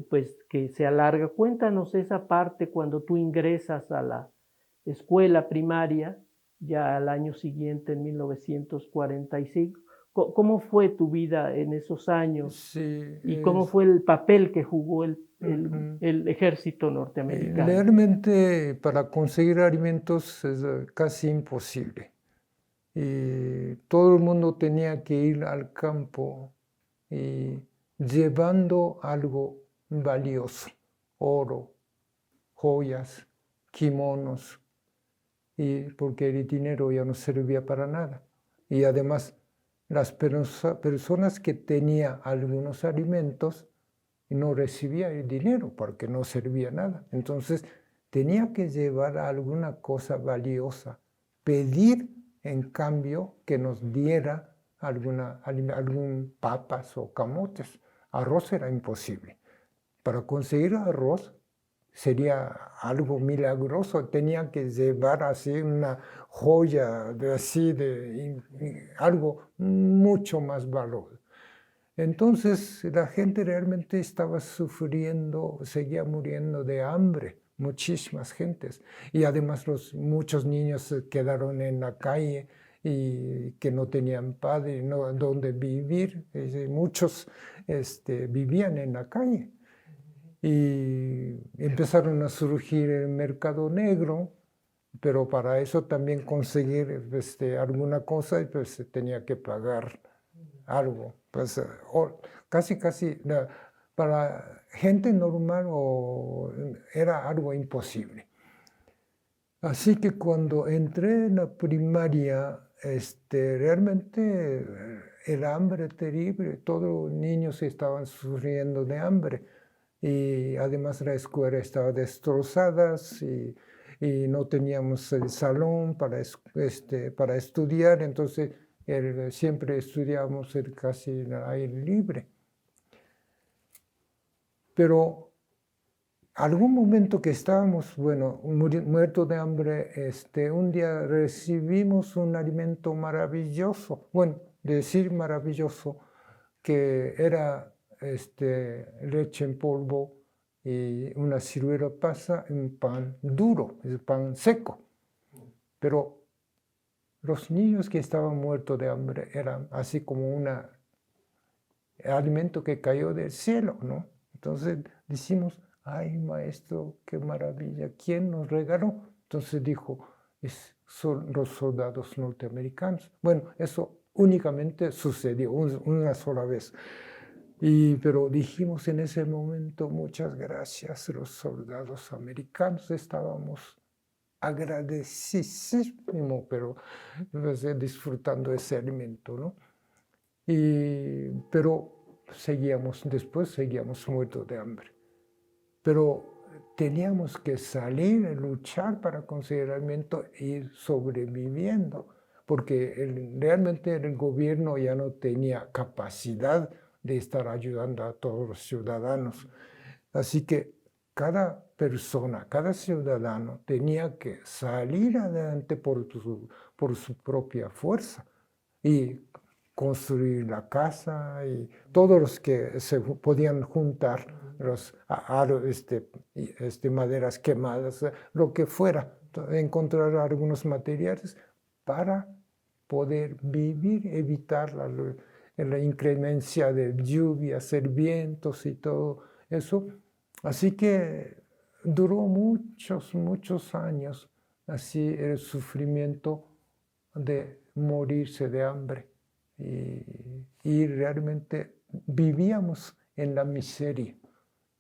pues que se alarga. Cuéntanos esa parte cuando tú ingresas a la escuela primaria, ya al año siguiente, en 1945. ¿Cómo fue tu vida en esos años? Sí, ¿Y cómo fue el papel que jugó el ejército norteamericano? realmente para conseguir alimentos es casi imposible. Y todo el mundo tenía que ir al campo y llevando algo valioso, oro, joyas, kimonos, y porque el dinero ya no servía para nada. Y además, las personas que tenían algunos alimentos no recibían el dinero porque no servía nada. Entonces, tenía que llevar alguna cosa valiosa, pedir en cambio que nos diera algún papas o camotes. Arroz era imposible. Para conseguir arroz sería algo milagroso, tenía que llevar así una joya algo mucho más valor. Entonces la gente realmente estaba sufriendo, seguía muriendo de hambre, muchísimas gentes. Y además muchos niños quedaron en la calle y que no tenían padre, no donde vivir. Muchos vivían en la calle. Y empezaron a surgir el mercado negro, pero para eso también conseguir alguna cosa, pues se tenía que pagar algo. Pues casi, para gente normal era algo imposible. Así que cuando entré en la primaria, realmente el hambre terrible, todos los niños estaban sufriendo de hambre. Y además la escuela estaba destrozada y no teníamos el salón para estudiar, entonces siempre estudiábamos casi en el aire libre. Pero algún momento que estábamos, muertos de hambre, un día recibimos un alimento maravilloso, decir maravilloso, que era leche en polvo y una ciruela pasa en pan duro, es pan seco. Pero los niños que estaban muertos de hambre eran así como un alimento que cayó del cielo, ¿no? Entonces decimos, ay maestro, qué maravilla, ¿quién nos regaló? Entonces dijo, son los soldados norteamericanos. Bueno, eso únicamente sucedió una sola vez. Pero dijimos en ese momento, muchas gracias, los soldados americanos, estábamos agradecidísimos, pero disfrutando ese alimento, ¿no? Pero después seguíamos muertos de hambre. Pero teníamos que salir a luchar para conseguir alimento e ir sobreviviendo, porque realmente el gobierno ya no tenía capacidad de estar ayudando a todos los ciudadanos. Así que cada persona, cada ciudadano tenía que salir adelante por su propia fuerza y construir la casa y todos los que se podían juntar, maderas quemadas, lo que fuera, encontrar algunos materiales para poder vivir, evitar la inclemencia de lluvias, el vientos y todo eso. Así que duró muchos, muchos años así el sufrimiento de morirse de hambre y realmente vivíamos en la miseria.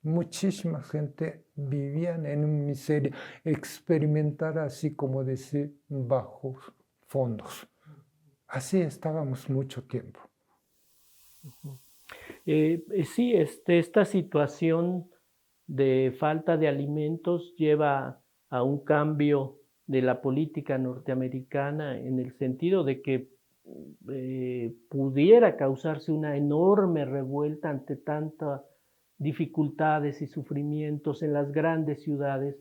Muchísima gente vivía en miseria, experimentar así como decir bajos fondos. Así estábamos mucho tiempo. Sí, esta situación de falta de alimentos lleva a un cambio de la política norteamericana en el sentido de que pudiera causarse una enorme revuelta ante tantas dificultades y sufrimientos en las grandes ciudades.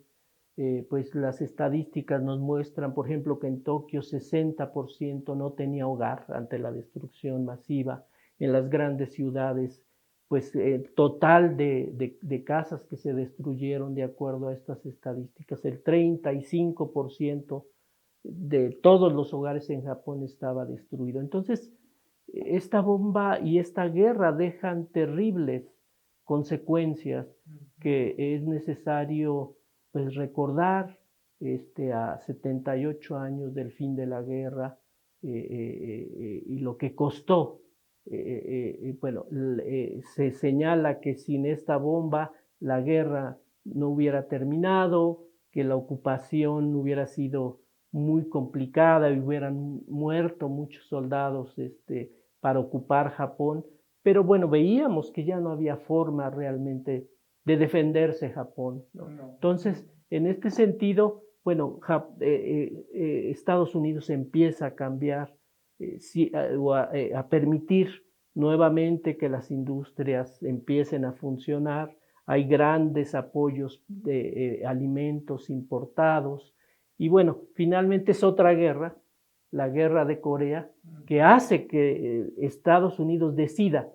Pues las estadísticas nos muestran, por ejemplo, que en Tokio 60% no tenía hogar ante la destrucción masiva. En las grandes ciudades, pues total de casas que se destruyeron de acuerdo a estas estadísticas, el 35% de todos los hogares en Japón estaba destruido. Entonces, esta bomba y esta guerra dejan terribles consecuencias que es necesario pues recordar a 78 años del fin de la guerra y lo que costó. Bueno, se señala que sin esta bomba la guerra no hubiera terminado, que la ocupación hubiera sido muy complicada y hubieran muerto muchos soldados para ocupar Japón, pero bueno, veíamos que ya no había forma realmente de defenderse Japón, ¿no? Entonces, en este sentido, bueno, Estados Unidos empieza a cambiar, a permitir nuevamente que las industrias empiecen a funcionar. Hay grandes apoyos de alimentos importados. Y bueno, finalmente es otra guerra, la guerra de Corea, que hace que Estados Unidos decida,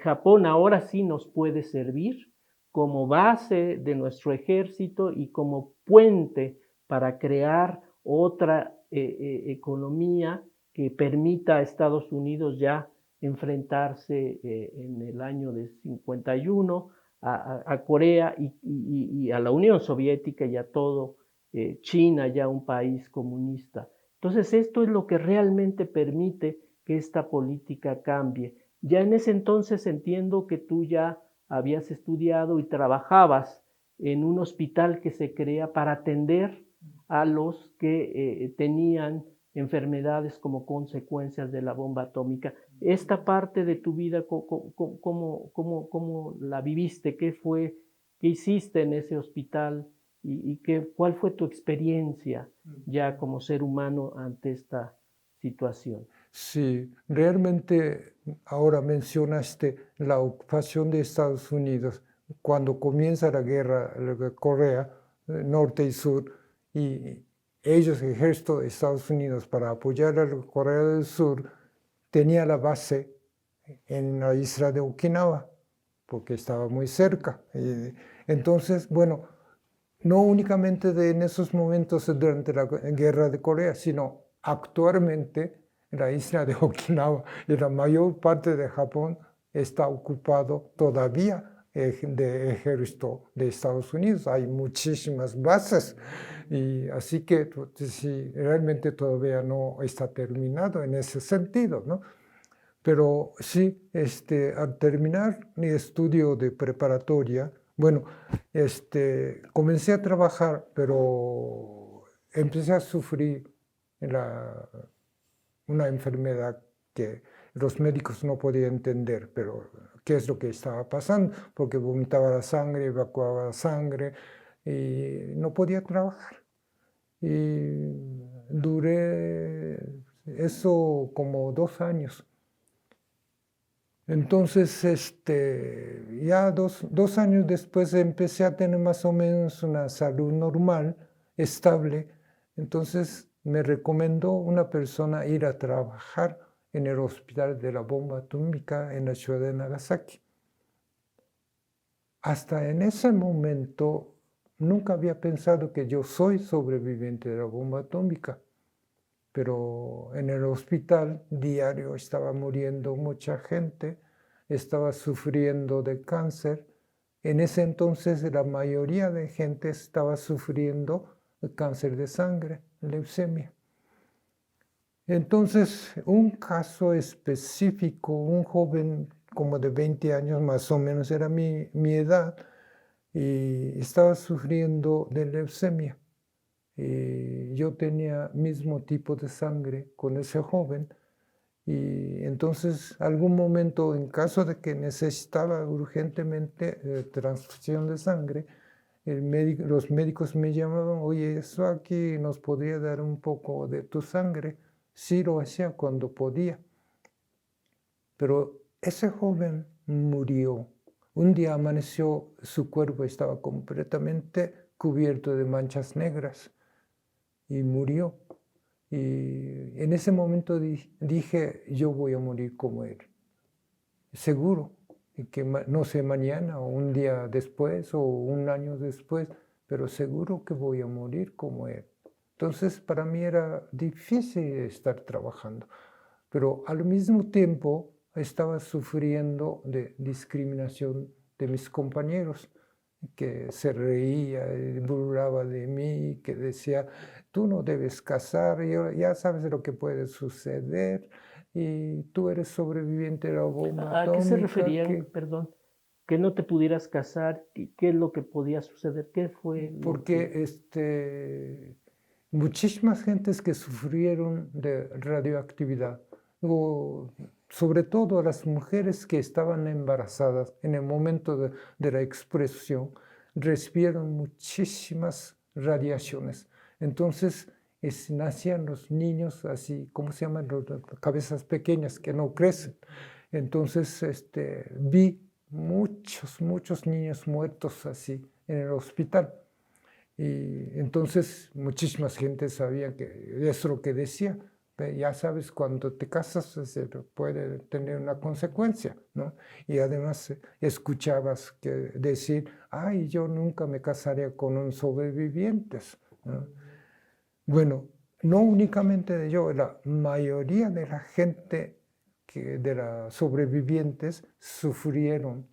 Japón ahora sí nos puede servir como base de nuestro ejército y como puente para crear otra economía que permita a Estados Unidos ya enfrentarse en el año de 51 a Corea y a la Unión Soviética y a todo China, ya un país comunista. Entonces esto es lo que realmente permite que esta política cambie. Ya en ese entonces entiendo que tú ya habías estudiado y trabajabas en un hospital que se crea para atender a los que tenían enfermedades como consecuencias de la bomba atómica. Esta parte de tu vida, ¿cómo la viviste? ¿Qué hiciste en ese hospital? ¿Cuál fue tu experiencia ya como ser humano ante esta situación? Sí, realmente ahora mencionaste la ocupación de Estados Unidos cuando comienza la guerra de Corea, norte y sur, y ellos, el ejército de Estados Unidos, para apoyar a Corea del Sur, tenía la base en la isla de Okinawa, porque estaba muy cerca. Entonces, bueno, no únicamente en esos momentos durante la guerra de Corea, sino actualmente la isla de Okinawa y la mayor parte de Japón está ocupado todavía de ejército de Estados Unidos. Hay muchísimas bases y así que sí, realmente todavía no está terminado en ese sentido, ¿no? Pero sí, al terminar mi estudio de preparatoria, bueno, comencé a trabajar, pero empecé a sufrir una enfermedad que los médicos no podían entender, pero qué es lo que estaba pasando, porque vomitaba la sangre, evacuaba la sangre y no podía trabajar. Y duré eso como 2 años. Entonces, ya dos años después empecé a tener más o menos una salud normal, estable. Entonces me recomendó una persona ir a trabajar en el hospital de la bomba atómica en la ciudad de Nagasaki. Hasta en ese momento nunca había pensado que yo soy sobreviviente de la bomba atómica, pero en el hospital diario estaba muriendo mucha gente, estaba sufriendo de cáncer. En ese entonces la mayoría de gente estaba sufriendo de cáncer de sangre, leucemia. Entonces, un caso específico, un joven como de 20 años más o menos, era mi edad, y estaba sufriendo de leucemia. Y yo tenía mismo tipo de sangre con ese joven, y entonces algún momento, en caso de que necesitaba urgentemente transfusión de sangre, los médicos me llamaban: oye, eso aquí nos podría dar un poco de tu sangre. Sí, lo hacía cuando podía. Pero ese joven murió. Un día amaneció, su cuerpo estaba completamente cubierto de manchas negras y murió. Y en ese momento dije, yo voy a morir como él. Seguro, y que no sé, mañana o un día después o un año después, pero seguro que voy a morir como él. Entonces para mí era difícil estar trabajando, pero al mismo tiempo estaba sufriendo de discriminación de mis compañeros, que se reía y burlaba de mí, que decía: tú no debes casar, ya sabes lo que puede suceder, y tú eres sobreviviente de la bomba ¿A qué se atómica. referían, perdón, que no te pudieras casar? ¿Qué es lo que podía suceder? ¿Qué fue lo que...? Porque muchísimas gentes que sufrieron de radioactividad, o sobre todo las mujeres que estaban embarazadas en el momento de la expresión, recibieron muchísimas radiaciones. Entonces nacían los niños así, ¿cómo se llaman? Las cabezas pequeñas que no crecen. Entonces vi muchos niños muertos así en el hospital. Y entonces muchísimas gentes sabían que es lo que decía. Ya sabes, cuando te casas se puede tener una consecuencia, ¿no? Y además escuchabas decir: ay, yo nunca me casaría con un sobreviviente, ¿no? Bueno, no únicamente de yo, la mayoría de la gente de los sobrevivientes sufrieron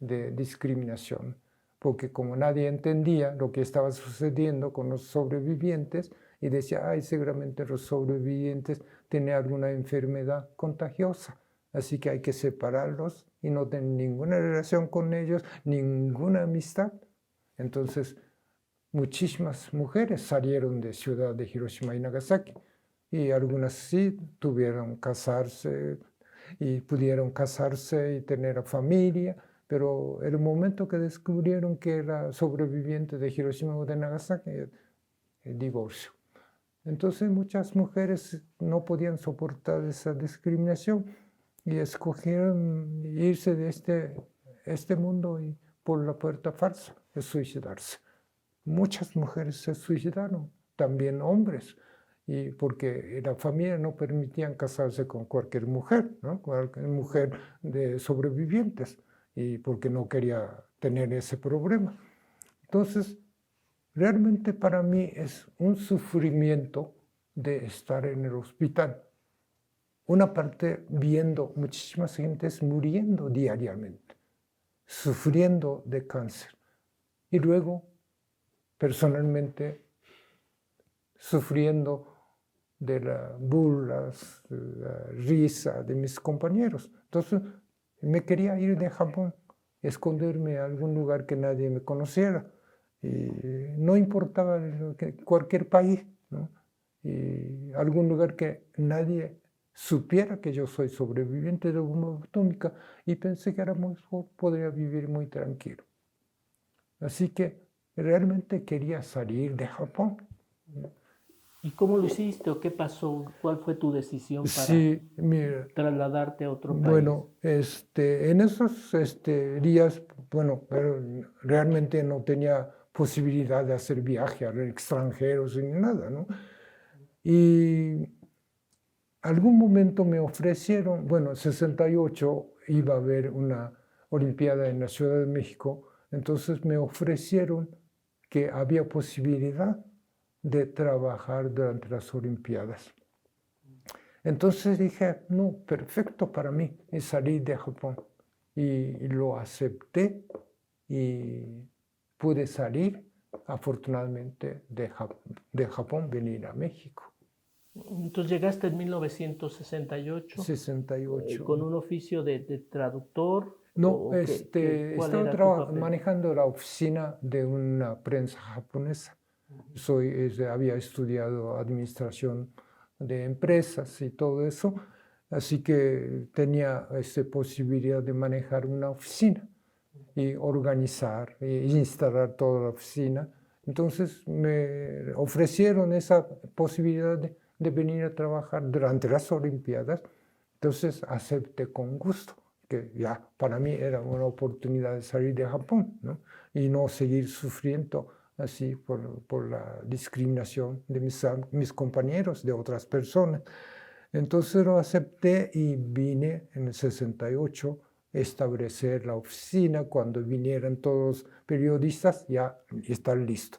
de discriminación, porque como nadie entendía lo que estaba sucediendo con los sobrevivientes, y decía: ay, seguramente los sobrevivientes tienen alguna enfermedad contagiosa, así que hay que separarlos y no tener ninguna relación con ellos, ninguna amistad. Entonces, muchísimas mujeres salieron de ciudad de Hiroshima y Nagasaki, y algunas sí tuvieron casarse y pudieron casarse y tener familia, pero el momento que descubrieron que era sobreviviente de Hiroshima o de Nagasaki, el divorcio. Entonces muchas mujeres no podían soportar esa discriminación y escogieron irse de este mundo y por la puerta falsa, de suicidarse. Muchas mujeres se suicidaron, también hombres, y porque la familia no permitían casarse con cualquier mujer, ¿no? Cualquier mujer de sobrevivientes, y porque no quería tener ese problema. Entonces, realmente para mí es un sufrimiento de estar en el hospital. Una parte viendo muchísimas gentes muriendo diariamente, sufriendo de cáncer, y luego personalmente sufriendo de las burlas, la risa de mis compañeros. Entonces me quería ir de Japón, esconderme a algún lugar que nadie me conociera. Y no importaba cualquier país, ¿no? Y algún lugar que nadie supiera que yo soy sobreviviente de bomba atómica, y pensé que podría vivir muy tranquilo. Así que realmente quería salir de Japón. ¿Y cómo lo hiciste o qué pasó? ¿Cuál fue tu decisión para Sí, mira, trasladarte a otro país? bueno, en esos días, bueno, pero realmente no tenía posibilidad de hacer viaje al extranjero sin nada, ¿no? Y algún momento me ofrecieron, bueno, en 68 iba a haber una Olimpiada en la Ciudad de México, entonces me ofrecieron que había posibilidad de trabajar durante las Olimpiadas. Entonces dije, no, perfecto para mí, y salí de Japón. Y lo acepté y pude salir, afortunadamente, de Japón, venir a México. Entonces llegaste en 1968 68. con un oficio de traductor. No, ¿O cuál era tu estaba papel? manejando la oficina de una prensa japonesa. Había estudiado administración de empresas y todo eso, así que tenía posibilidad de manejar una oficina y organizar e instalar toda la oficina. Entonces me ofrecieron esa posibilidad de venir a trabajar durante las Olimpiadas, entonces acepté con gusto, que ya para mí era una oportunidad de salir de Japón, ¿no? Y no seguir sufriendo así por la discriminación de mis compañeros, de otras personas. Entonces lo acepté y vine en el 68 a establecer la oficina. Cuando vinieran todos los periodistas, ya estar listo.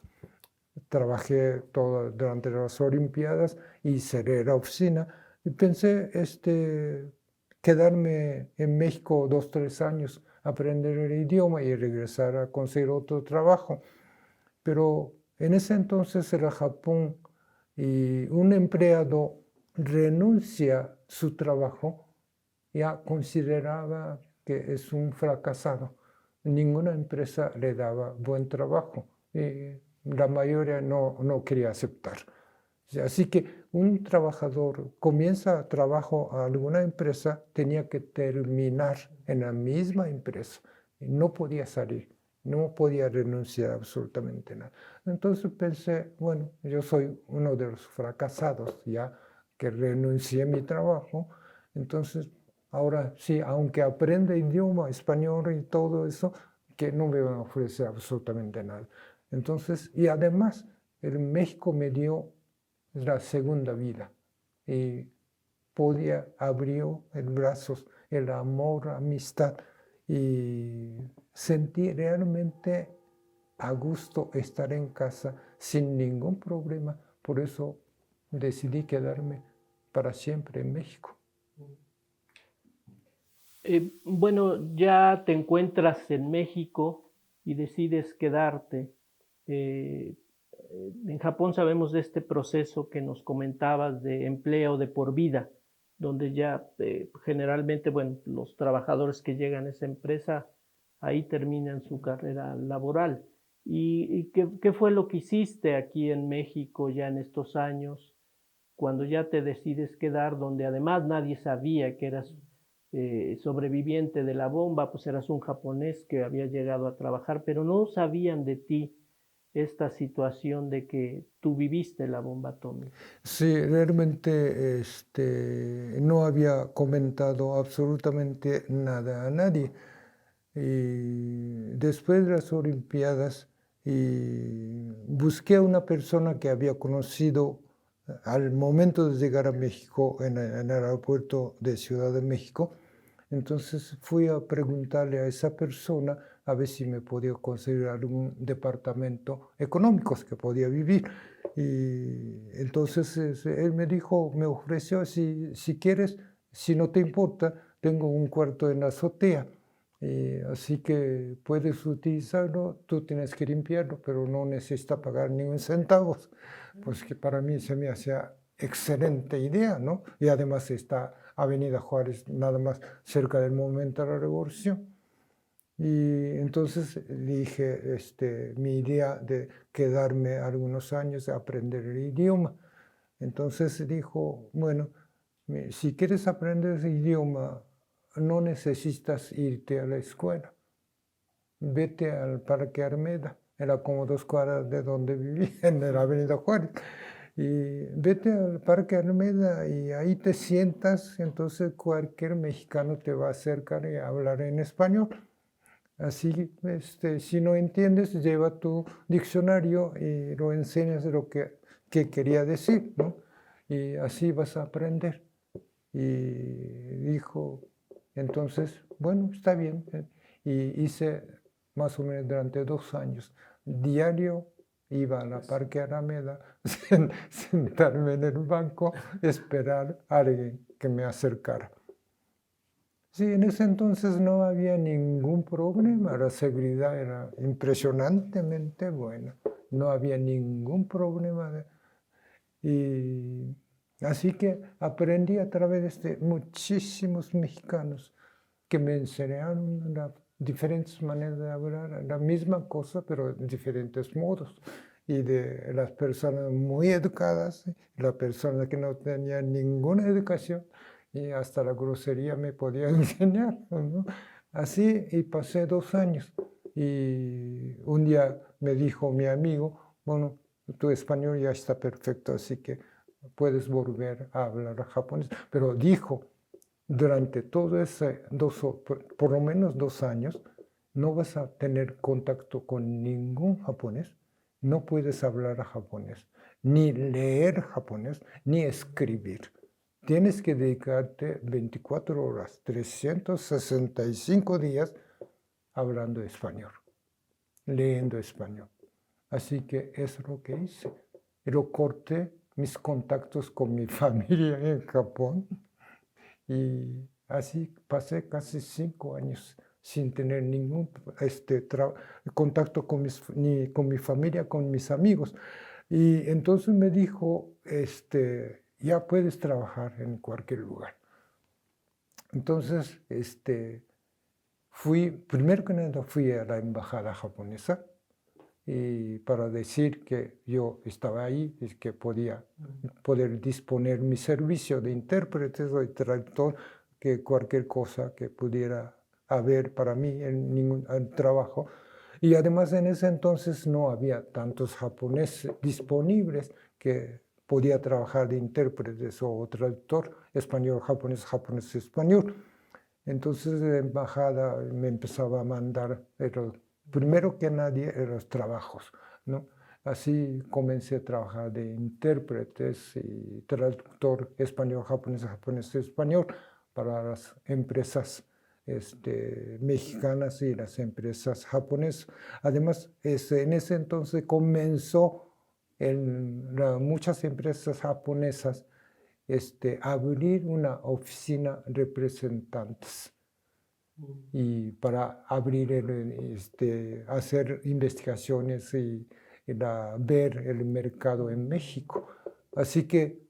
Trabajé durante las Olimpiadas y cerré la oficina. Y pensé quedarme en México 2, 3 años, aprender el idioma y regresar a conseguir otro trabajo. Pero en ese entonces era Japón y un empleado renuncia a su trabajo, ya consideraba que es un fracasado. Ninguna empresa le daba buen trabajo y la mayoría no quería aceptar. Así que un trabajador comienza trabajo a alguna empresa, tenía que terminar en la misma empresa y no podía salir. No podía renunciar a absolutamente nada. Entonces pensé, bueno, yo soy uno de los fracasados, ya que renuncié a mi trabajo. Entonces, ahora sí, aunque aprenda idioma español y todo eso, que no me van a ofrecer absolutamente nada. Entonces, y además, el México me dio la segunda vida y abrió el brazos, el amor, la amistad, y sentí realmente a gusto estar en casa sin ningún problema. Por eso decidí quedarme para siempre en México. Bueno, ya te encuentras en México y decides quedarte. Eh, en Japón sabemos de este proceso que nos comentabas de empleo de por vida, donde ya generalmente, bueno, los trabajadores que llegan a esa empresa ahí terminan su carrera laboral. ¿Y qué fue lo que hiciste aquí en México ya en estos años, cuando ya te decides quedar, donde además nadie sabía que eras sobreviviente de la bomba, pues eras un japonés que había llegado a trabajar, pero no sabían de ti esta situación de que tú viviste la bomba atómica? Sí, realmente no había comentado absolutamente nada a nadie. Y después de las Olimpiadas, busqué a una persona que había conocido al momento de llegar a México en el aeropuerto de Ciudad de México. Entonces fui a preguntarle a esa persona a ver si me podía conseguir algún departamento económico que podía vivir. Y entonces él me dijo, me ofreció, si quieres, si no te importa, tengo un cuarto en la azotea. Así que puedes utilizarlo, tú tienes que limpiarlo, pero no necesitas pagar ni un centavo, pues que para mí se me hacía excelente idea, ¿no? Y además está Avenida Juárez, nada más cerca del momento de la Revolución. Y entonces dije, mi idea de quedarme algunos años a aprender el idioma. Entonces dijo, bueno, si quieres aprender ese idioma, no necesitas irte a la escuela. Vete al Parque Armeda, era como 2 cuadras de donde vivía, en la Avenida Juárez. Y vete al Parque Armeda y ahí te sientas, entonces cualquier mexicano te va a acercar y hablar en español. Así, si no entiendes, lleva tu diccionario y lo enseñas lo que quería decir, ¿no? Y así vas a aprender. Y dijo, entonces, bueno, está bien. Y hice más o menos durante 2 años. Diario iba a la Parque Alameda, sentarme en el banco, esperar a alguien que me acercara. Sí, en ese entonces no había ningún problema, la seguridad era impresionantemente buena, no había ningún problema. Y así que aprendí a través de muchísimos mexicanos que me enseñaron diferentes maneras de hablar, la misma cosa, pero en diferentes modos. Y de las personas muy educadas, las personas que no tenían ninguna educación, y hasta la grosería me podían enseñar, ¿no? Así, y pasé 2 años. Y un día me dijo mi amigo, bueno, tu español ya está perfecto, así que puedes volver a hablar japonés. Pero dijo, durante todo ese, por lo menos 2 años, no vas a tener contacto con ningún japonés, no puedes hablar japonés, ni leer japonés, ni escribir. Tienes que dedicarte 24 horas, 365 días hablando español, leyendo español. Así que es lo que hice. Pero corté mis contactos con mi familia en Japón y así pasé casi 5 años sin tener ningún contacto ni con mi familia, con mis amigos. Y entonces me dijo, ya puedes trabajar en cualquier lugar. Entonces, primero que nada fui a la embajada japonesa y para decir que yo estaba ahí y que podía poder disponer mi servicio de intérprete o de traductor, que cualquier cosa que pudiera haber para mí en ningún trabajo. Y además en ese entonces no había tantos japoneses disponibles que podía trabajar de intérpretes o traductor español-japonés, japonés-español. Entonces la embajada me empezaba a mandar, primero que nadie, los trabajos, ¿no? Así comencé a trabajar de intérpretes y traductor español-japonés, japonés-español para las empresas mexicanas y las empresas japonesas. Además, en ese entonces comenzó en muchas empresas japonesas abrir una oficina de representantes y para abrir, hacer investigaciones y ver el mercado en México. Así que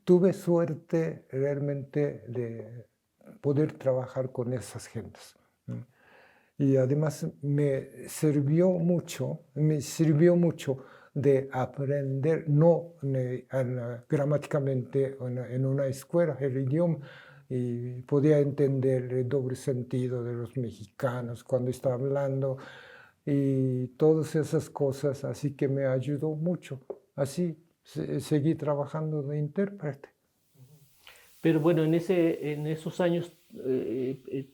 tuve suerte realmente de poder trabajar con esas gentes. Y además me sirvió mucho de aprender, no gramáticamente en una escuela, el idioma, y podía entender el doble sentido de los mexicanos cuando estaba hablando y todas esas cosas, así que me ayudó mucho. Así seguí trabajando de intérprete. Pero bueno, en esos años,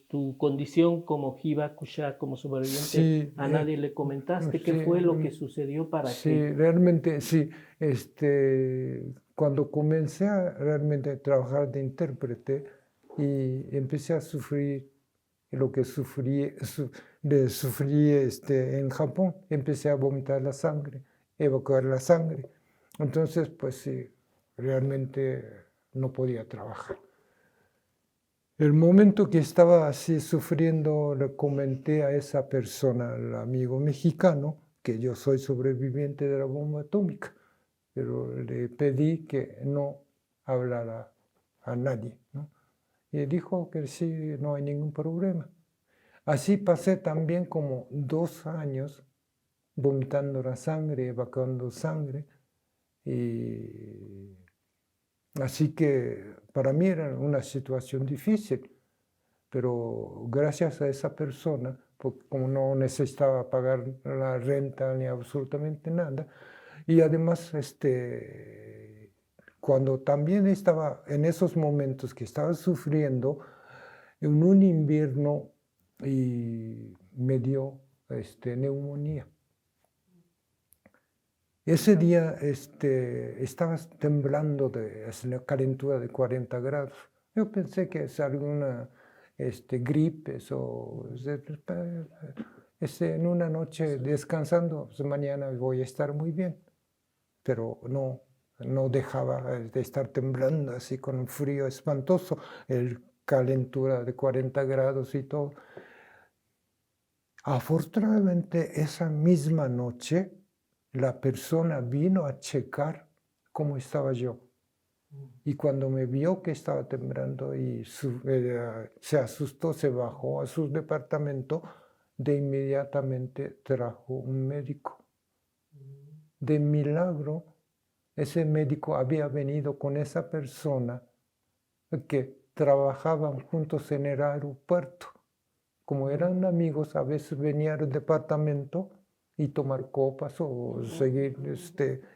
tu condición como hibakusha, como sobreviviente, Sí, a nadie le comentaste qué sí, fue lo que sucedió para sí, que... realmente sí. Cuando comencé a realmente trabajar de intérprete y empecé a sufrir lo que sufrí en Japón, empecé a vomitar la sangre, evacuar la sangre. Entonces, pues sí, realmente no podía trabajar. El momento que estaba así sufriendo, le comenté a esa persona, al amigo mexicano, que yo soy sobreviviente de la bomba atómica, pero le pedí que no hablar a nadie, ¿no? Y dijo que sí, no hay ningún problema. Así pasé también como 2 años vomitando la sangre, evacuando sangre. Y así que para mí era una situación difícil, pero gracias a esa persona, porque como no necesitaba pagar la renta ni absolutamente nada, y además cuando también estaba en esos momentos que estaba sufriendo, en un invierno y me dio neumonía. Ese día estaba temblando de la calentura de 40 grados. Yo pensé que es alguna gripe o en una noche descansando, pues mañana voy a estar muy bien. Pero no dejaba de estar temblando así con un frío espantoso, calentura de 40 grados y todo. Afortunadamente esa misma noche la persona vino a checar cómo estaba yo. Y cuando me vio que estaba temblando y se asustó, se bajó a su departamento, de inmediatamente trajo un médico. De milagro, ese médico había venido con esa persona que trabajaban juntos en el aeropuerto. Como eran amigos, a veces venía al departamento y tomar copas o seguir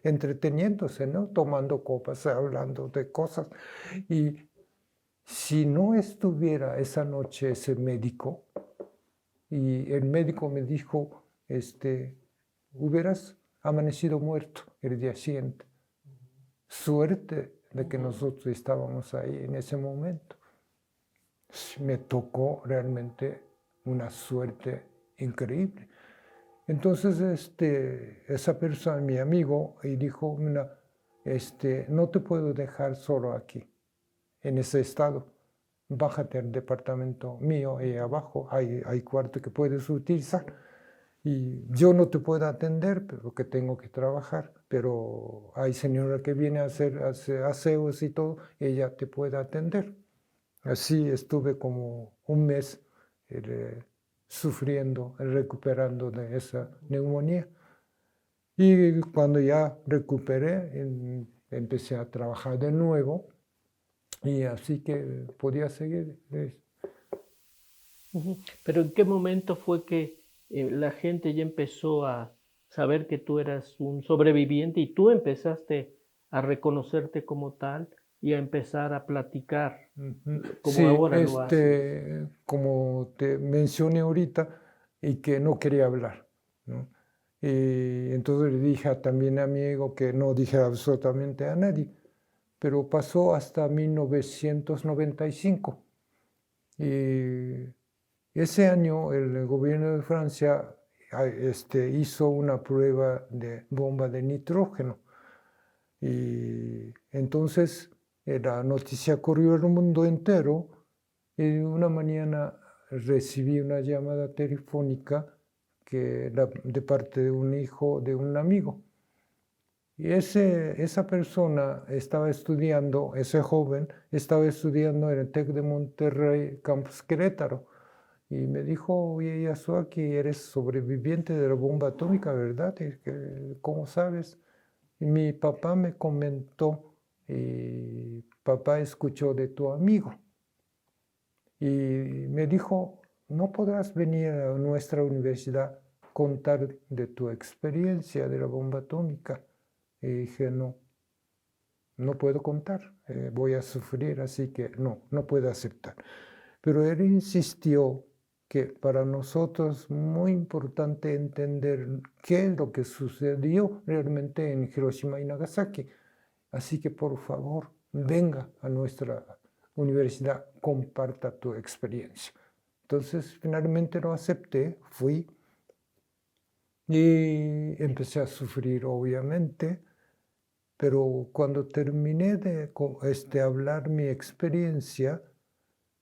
entreteniéndose, ¿no? Tomando copas, hablando de cosas. Y si no estuviera esa noche ese médico, y el médico me dijo, hubieras amanecido muerto el día siguiente. Suerte de que nosotros estábamos ahí en ese momento. Me tocó realmente una suerte increíble. Entonces esa persona, mi amigo, y dijo, no te puedo dejar solo aquí, en ese estado. Bájate al departamento mío y abajo hay cuarto que puedes utilizar. Y yo no te puedo atender porque tengo que trabajar, pero hay señora que viene a hacer aseos y todo, ella te puede atender. Así estuve como un mes sufriendo, recuperando de esa neumonía. Y cuando ya recuperé, empecé a trabajar de nuevo y así que podía seguir. Pero ¿en qué momento fue que la gente ya empezó a saber que tú eras un sobreviviente y tú empezaste a reconocerte como tal y a empezar a platicar como Sí, ahora lo haces? como te mencioné ahorita, y que no quería hablar, ¿no? Y entonces le dije también a mi amigo que no dije absolutamente a nadie, pero pasó hasta 1995. Y ese año el gobierno de Francia hizo una prueba de bomba de nitrógeno. Y entonces la noticia corrió el mundo entero y una mañana recibí una llamada telefónica que era de parte de un hijo de un amigo. Y esa persona estaba estudiando, ese joven estaba estudiando en el TEC de Monterrey, Campus Querétaro. Y me dijo, oye, Yasuaki, eres sobreviviente de la bomba atómica, ¿verdad? ¿Cómo sabes? Y mi papá me comentó, papá escuchó de tu amigo. Y me dijo, ¿no podrás venir a nuestra universidad contar de tu experiencia de la bomba atómica? Y dije, no puedo contar, voy a sufrir, así que no puedo aceptar. Pero él insistió que para nosotros es muy importante entender qué es lo que sucedió realmente en Hiroshima y Nagasaki. Así que por favor, venga a nuestra universidad, comparta tu experiencia. Entonces finalmente lo acepté, fui y empecé a sufrir obviamente, pero cuando terminé de hablar mi experiencia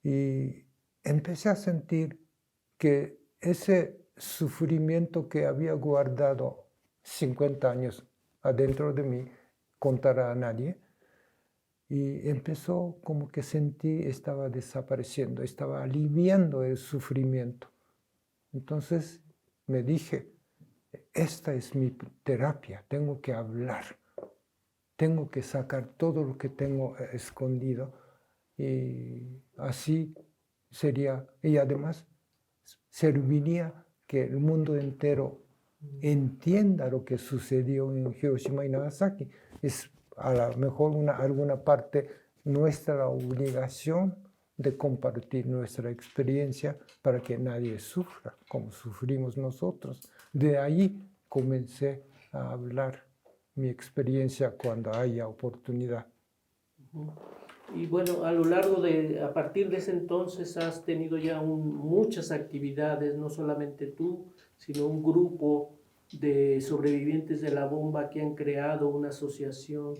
y empecé a sentir que ese sufrimiento que había guardado 50 años adentro de mí, contara a nadie, Y empezó como que sentí estaba desapareciendo, estaba aliviando el sufrimiento. Entonces me dije, esta es mi terapia, tengo que hablar, tengo que sacar todo lo que tengo escondido y así sería, y además serviría que el mundo entero entienda lo que sucedió en Hiroshima y Nagasaki. Es a lo mejor alguna parte nuestra obligación de compartir nuestra experiencia para que nadie sufra como sufrimos nosotros. De ahí comencé a hablar mi experiencia cuando haya oportunidad. Y bueno, a partir de ese entonces has tenido ya muchas actividades, no solamente tú, sino un grupo de sobrevivientes de la bomba que han creado una asociación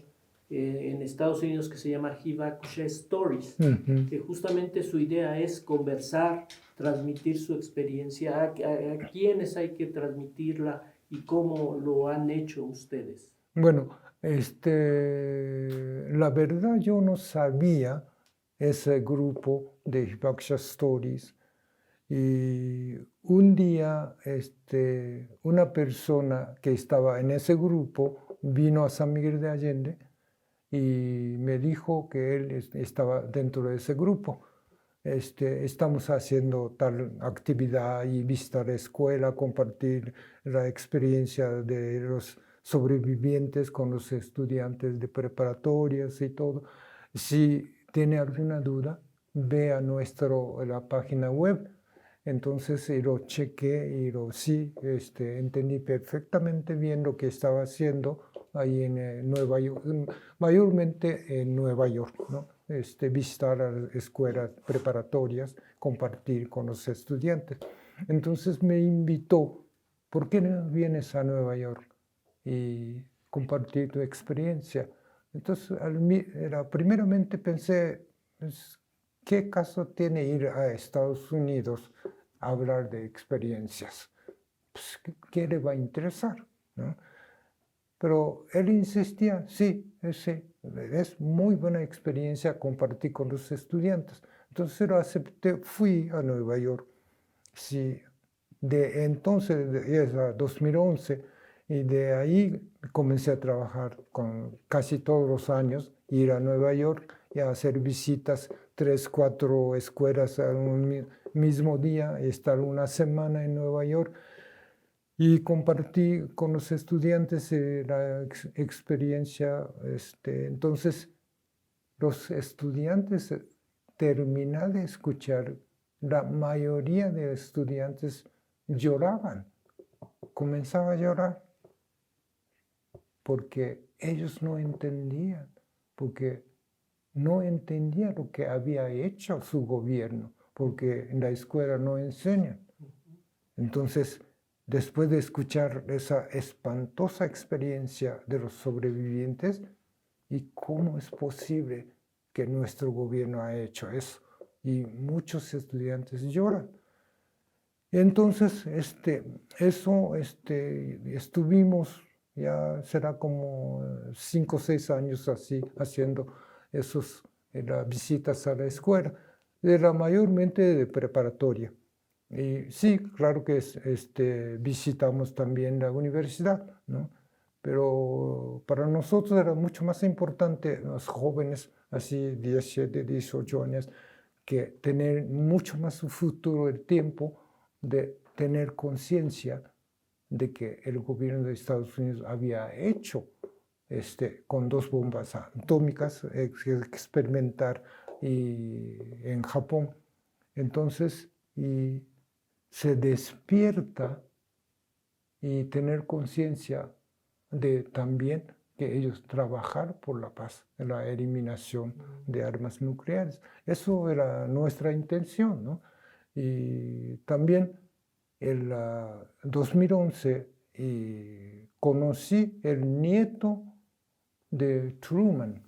en Estados Unidos que se llama Hibakusha Stories, que justamente su idea es conversar, transmitir su experiencia, a quiénes hay que transmitirla y cómo lo han hecho ustedes. Bueno, la verdad yo no sabía ese grupo de Hibakusha Stories y un día una persona que estaba en ese grupo vino a San Miguel de Allende y me dijo que él estaba dentro de ese grupo. Estamos haciendo tal actividad y visitar la escuela, compartir la experiencia de los sobrevivientes con los estudiantes de preparatorias y todo. Si tiene alguna duda, ve a la página web. Entonces lo chequé y sí, entendí perfectamente bien lo que estaba haciendo ahí en Nueva York, mayormente en Nueva York, ¿no? Visitar a las escuelas preparatorias, compartir con los estudiantes. Entonces me invitó, ¿por qué no vienes a Nueva York y compartir tu experiencia? Entonces, primeramente pensé, pues, ¿qué caso tiene ir a Estados Unidos a hablar de experiencias? Pues, ¿qué le va a interesar? ¿No? Pero él insistía, sí, es muy buena experiencia compartir con los estudiantes. Entonces lo acepté, fui a Nueva York. Sí, de entonces, es 2011, y de ahí comencé a trabajar con casi todos los años, ir a Nueva York y a hacer visitas, 3, 4 escuelas al mismo día, estar una semana en Nueva York. Y compartí con los estudiantes la experiencia. Entonces, los estudiantes terminan de escuchar, la mayoría de estudiantes lloraban, comenzaban a llorar, porque ellos no entendían, porque no entendían lo que había hecho su gobierno, porque en la escuela no enseñan. Entonces, después de escuchar esa espantosa experiencia de los sobrevivientes, ¿y cómo es posible que nuestro gobierno ha hecho eso? Y muchos estudiantes lloran. Entonces, estuvimos, ya será como 5 o 6 años así, haciendo las visitas a la escuela, era mayormente de preparatoria. Y sí, claro que visitamos también la universidad, ¿no? Pero para nosotros era mucho más importante, los jóvenes, así 17, 18 años, que tener mucho más su futuro, el tiempo de tener conciencia de que el gobierno de Estados Unidos había hecho con 2 bombas atómicas, experimentar en Japón. Entonces, y se despierta y tener conciencia de también que ellos trabajar por la paz, la eliminación de armas nucleares. Eso era nuestra intención, ¿no? Y también en 2011 conocí el nieto de Truman,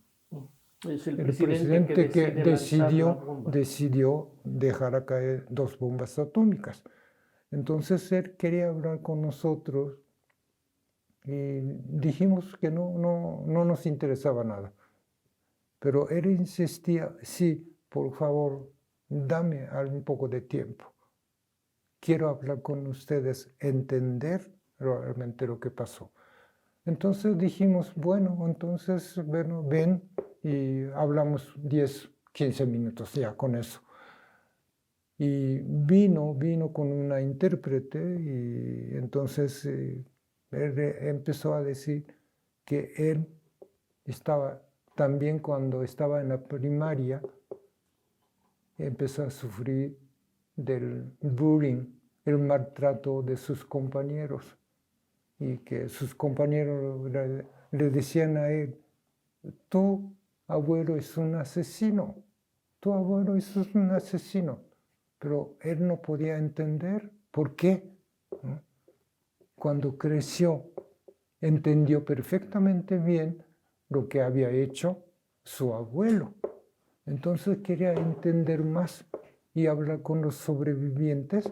Es el el presidente que decide lanzar la bomba. decidió dejar caer 2 bombas atómicas. Entonces él quería hablar con nosotros y dijimos que no nos interesaba nada. Pero él insistía, sí, por favor, dame un poco de tiempo. Quiero hablar con ustedes, entender realmente lo que pasó. Entonces dijimos, bueno, entonces ven y hablamos 10, 15 minutos ya con eso. Y vino con una intérprete y entonces él empezó a decir que él estaba también cuando estaba en la primaria, empezó a sufrir del bullying, el maltrato de sus compañeros y que sus compañeros le decían a él, tu abuelo es un asesino, tu abuelo es un asesino. Pero él no podía entender por qué. ¿No? Cuando creció, entendió perfectamente bien lo que había hecho su abuelo. Entonces quería entender más y hablar con los sobrevivientes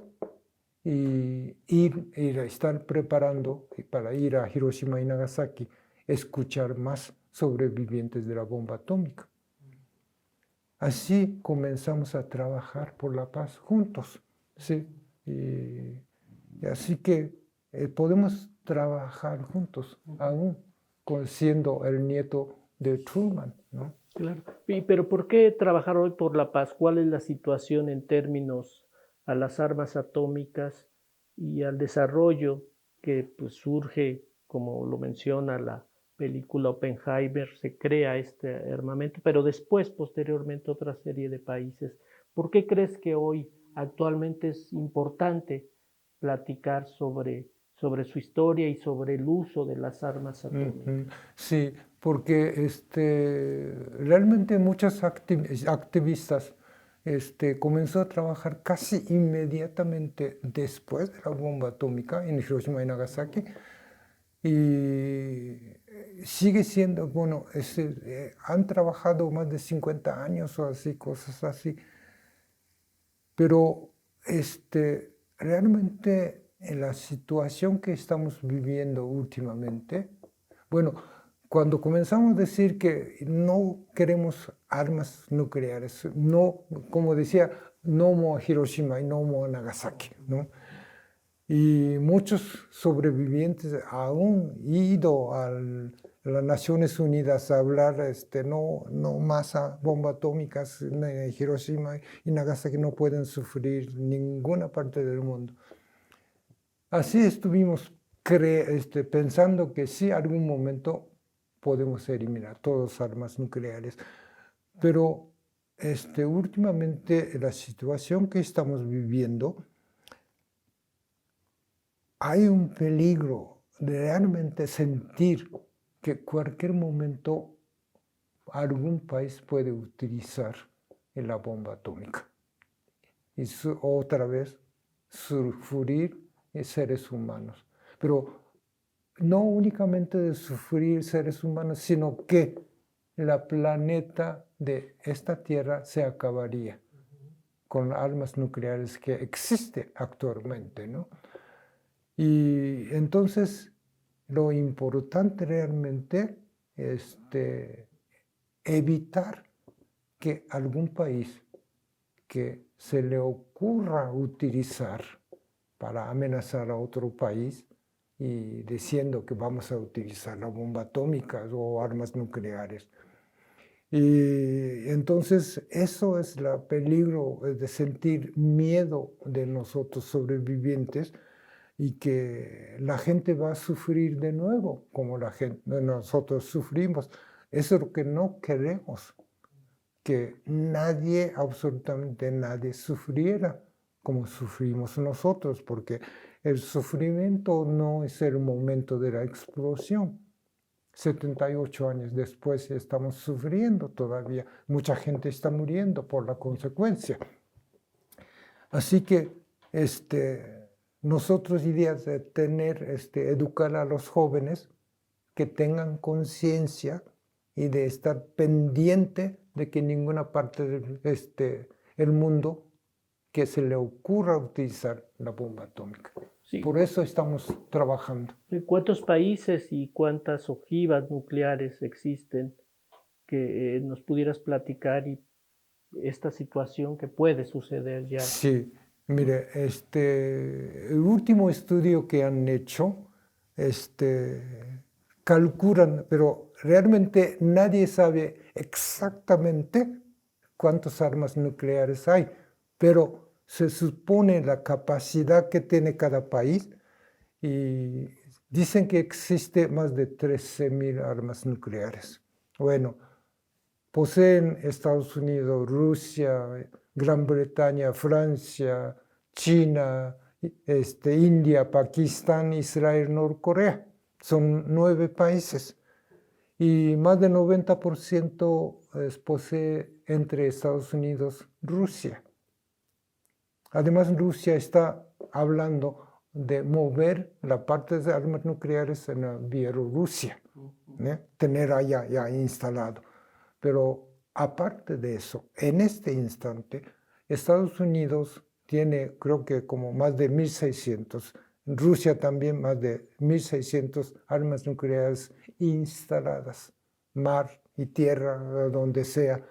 y estar preparando para ir a Hiroshima y Nagasaki, escuchar más sobrevivientes de la bomba atómica. Así comenzamos a trabajar por la paz juntos, ¿sí? Y así que podemos trabajar juntos, aún siendo el nieto de Truman, ¿no? Claro. Pero ¿por qué trabajar hoy por la paz? ¿Cuál es la situación en términos a las armas atómicas y al desarrollo que pues, surge, como lo menciona la película Oppenheimer, se crea este armamento, pero después, posteriormente, otra serie de países? ¿Por qué crees que hoy actualmente es importante platicar sobre su historia y sobre el uso de las armas atómicas? Sí, porque realmente muchos activistas comenzó a trabajar casi inmediatamente después de la bomba atómica en Hiroshima y Nagasaki y sigue siendo, bueno, han trabajado más de 50 años o así, cosas así, pero realmente en la situación que estamos viviendo últimamente, bueno, cuando comenzamos a decir que no queremos armas nucleares, no, como decía, no more Hiroshima y no more Nagasaki, ¿no? Y muchos sobrevivientes aún ido a las Naciones Unidas a hablar, no más bombas atómicas en Hiroshima y Nagasaki no pueden sufrir ninguna parte del mundo. Así estuvimos pensando que sí, algún momento podemos eliminar todas las armas nucleares, pero últimamente la situación que estamos viviendo, hay un peligro de realmente sentir que cualquier momento algún país puede utilizar la bomba atómica y otra vez sufrir seres humanos. Pero no únicamente de sufrir seres humanos, sino que la planeta de esta Tierra se acabaría con las armas nucleares que existen actualmente, ¿no? Y entonces lo importante realmente es evitar que algún país que se le ocurra utilizar para amenazar a otro país y diciendo que vamos a utilizar la bomba atómica o armas nucleares. Y entonces eso es el peligro de sentir miedo de nosotros sobrevivientes y que la gente va a sufrir de nuevo como nosotros sufrimos. Eso es lo que no queremos, que nadie, absolutamente nadie, sufriera como sufrimos nosotros, porque el sufrimiento no es el momento de la explosión. 78 años después estamos sufriendo todavía. Mucha gente está muriendo por la consecuencia. Así que nosotros ideas de educar a los jóvenes que tengan conciencia y de estar pendiente de que en ninguna parte del mundo que se le ocurra utilizar la bomba atómica. Sí. Por eso estamos trabajando. ¿Cuántos países y cuántas ojivas nucleares existen que nos pudieras platicar y esta situación que puede suceder ya. Sí, mire, el último estudio que han hecho, calculan, pero realmente nadie sabe exactamente cuántas armas nucleares hay, pero se supone la capacidad que tiene cada país y dicen que existe más de 13.000 armas nucleares. Bueno, poseen Estados Unidos, Rusia, Gran Bretaña, Francia, China, India, Pakistán, Israel, Norcorea. Son 9 países. Y más del 90% posee entre Estados Unidos y Rusia. Además, Rusia está hablando de mover la parte de armas nucleares en la Bielorrusia, tener allá ya instalado. Pero aparte de eso, en este instante, Estados Unidos tiene, creo que como más de 1.600, Rusia también más de 1.600 armas nucleares instaladas, mar y tierra, donde sea,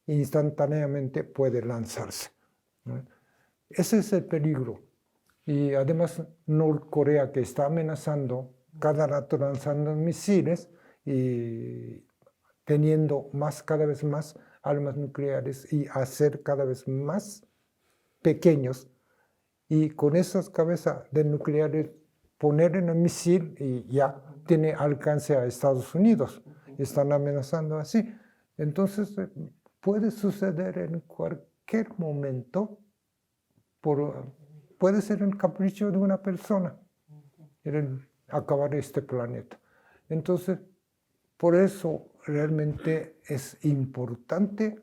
instantáneamente puede lanzarse. Ese es el peligro. Y además Norcorea, que está amenazando cada rato lanzando misiles y teniendo cada vez más armas nucleares y hacer cada vez más pequeños, y con esas cabezas de nucleares poner en el misil y ya tiene alcance a Estados Unidos. Están amenazando así. Entonces puede suceder en cualquier momento, puede ser el capricho de una persona, el acabar este planeta. Entonces, por eso realmente es importante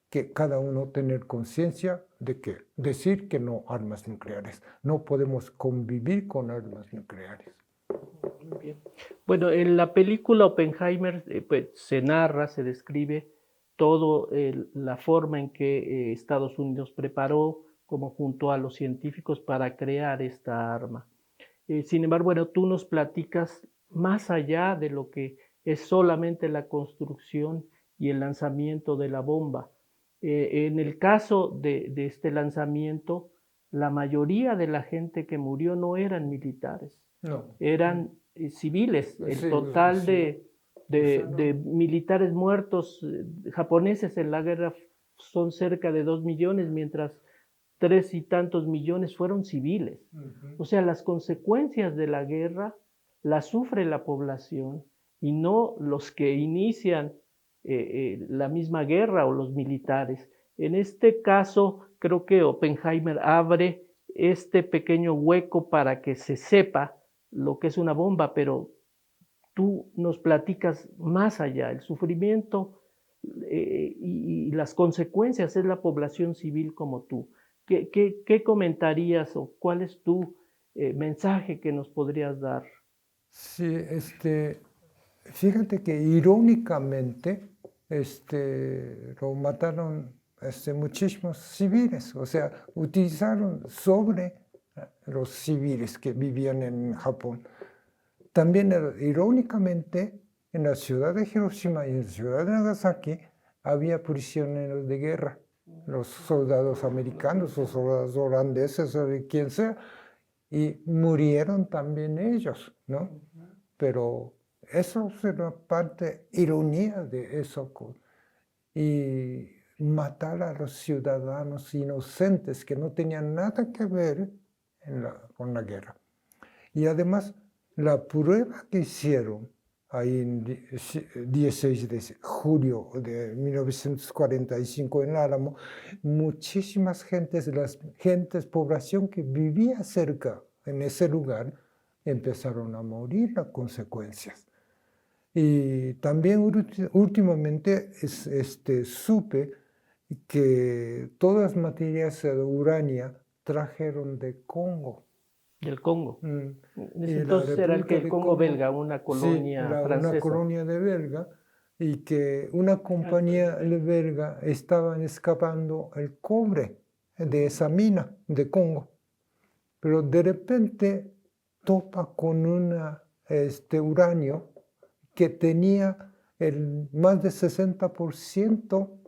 que cada uno tener conciencia de que decir que no armas nucleares. No podemos convivir con armas nucleares. Bien. Bueno, en la película Oppenheimer pues, se narra, se describe todo la forma en que Estados Unidos preparó como junto a los científicos para crear esta arma. Sin embargo, bueno, tú nos platicas más allá de lo que es solamente la construcción y el lanzamiento de la bomba. En el caso de este lanzamiento, la mayoría de la gente que murió no eran militares, No. eran civiles. El Sí, total sí. de militares muertos japoneses en la guerra son cerca de 2 millones, mientras 3 y tantos millones fueron civiles. O sea, las consecuencias de la guerra las sufre la población y no los que inician la misma guerra o los militares. En este caso, creo que Oppenheimer abre este pequeño hueco para que se sepa lo que es una bomba, pero tú nos platicas más allá, el sufrimiento y las consecuencias es la población civil como tú. ¿Qué comentarías o cuál es tu mensaje que nos podrías dar? Sí, fíjate que irónicamente lo mataron muchísimos civiles, o sea, utilizaron sobre los civiles que vivían en Japón. También irónicamente en la ciudad de Hiroshima y en la ciudad de Nagasaki había prisioneros de guerra, los soldados americanos, los soldados holandeses o de quien sea, y murieron también ellos, ¿no? Pero eso es una parte ironía de eso. Y matar a los ciudadanos inocentes que no tenían nada que ver con la guerra. Y además, la prueba que hicieron ahí en 16 de julio de 1945 en Álamo, muchísimas gentes, población que vivía cerca en ese lugar, empezaron a morir las consecuencias. Y también últimamente supe que todas las materias de uranio trajeron de Congo. Del Congo. Entonces era el Congo belga, una colonia francesa. Una colonia de belga, y que una compañía belga estaban escapando el cobre de esa mina de Congo. Pero de repente topa con un uranio que tenía más de 60%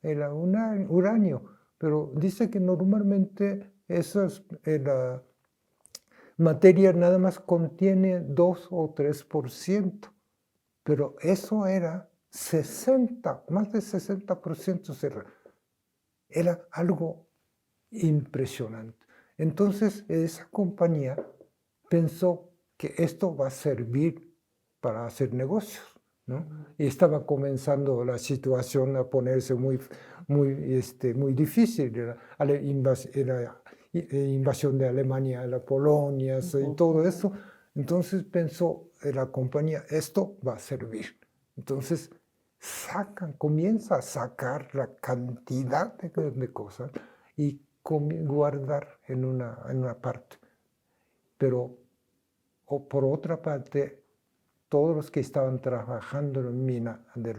era uranio, pero dice que normalmente la materia nada más contiene 2 o 3%, pero eso era 60, más de 60% era algo impresionante. Entonces esa compañía pensó que esto va a servir para hacer negocios, ¿no? Y estaba comenzando la situación a ponerse muy difícil. Era invasión de Alemania a la Polonia y todo eso. Entonces pensó la compañía, esto va a servir. Entonces comienza a sacar la cantidad de cosas y guardar en una parte. Pero por otra parte, todos los que estaban trabajando en mina de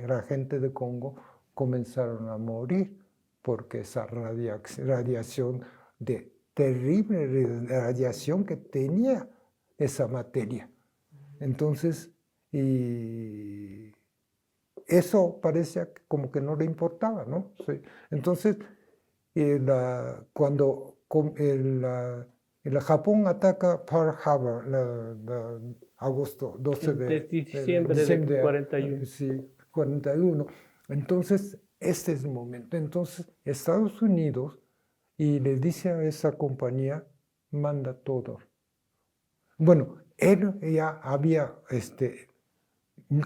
la gente de Congo comenzaron a morir porque esa radiación, terrible radiación que tenía esa materia. Entonces, y eso parecía como que no le importaba, ¿no? Sí. Entonces, cuando el Japón ataca Pearl Harbor, agosto 12 De de diciembre de 41. Sí, 41. Entonces, este es el momento. Entonces, Estados Unidos y le dice a esa compañía, manda todo. Bueno, él ya había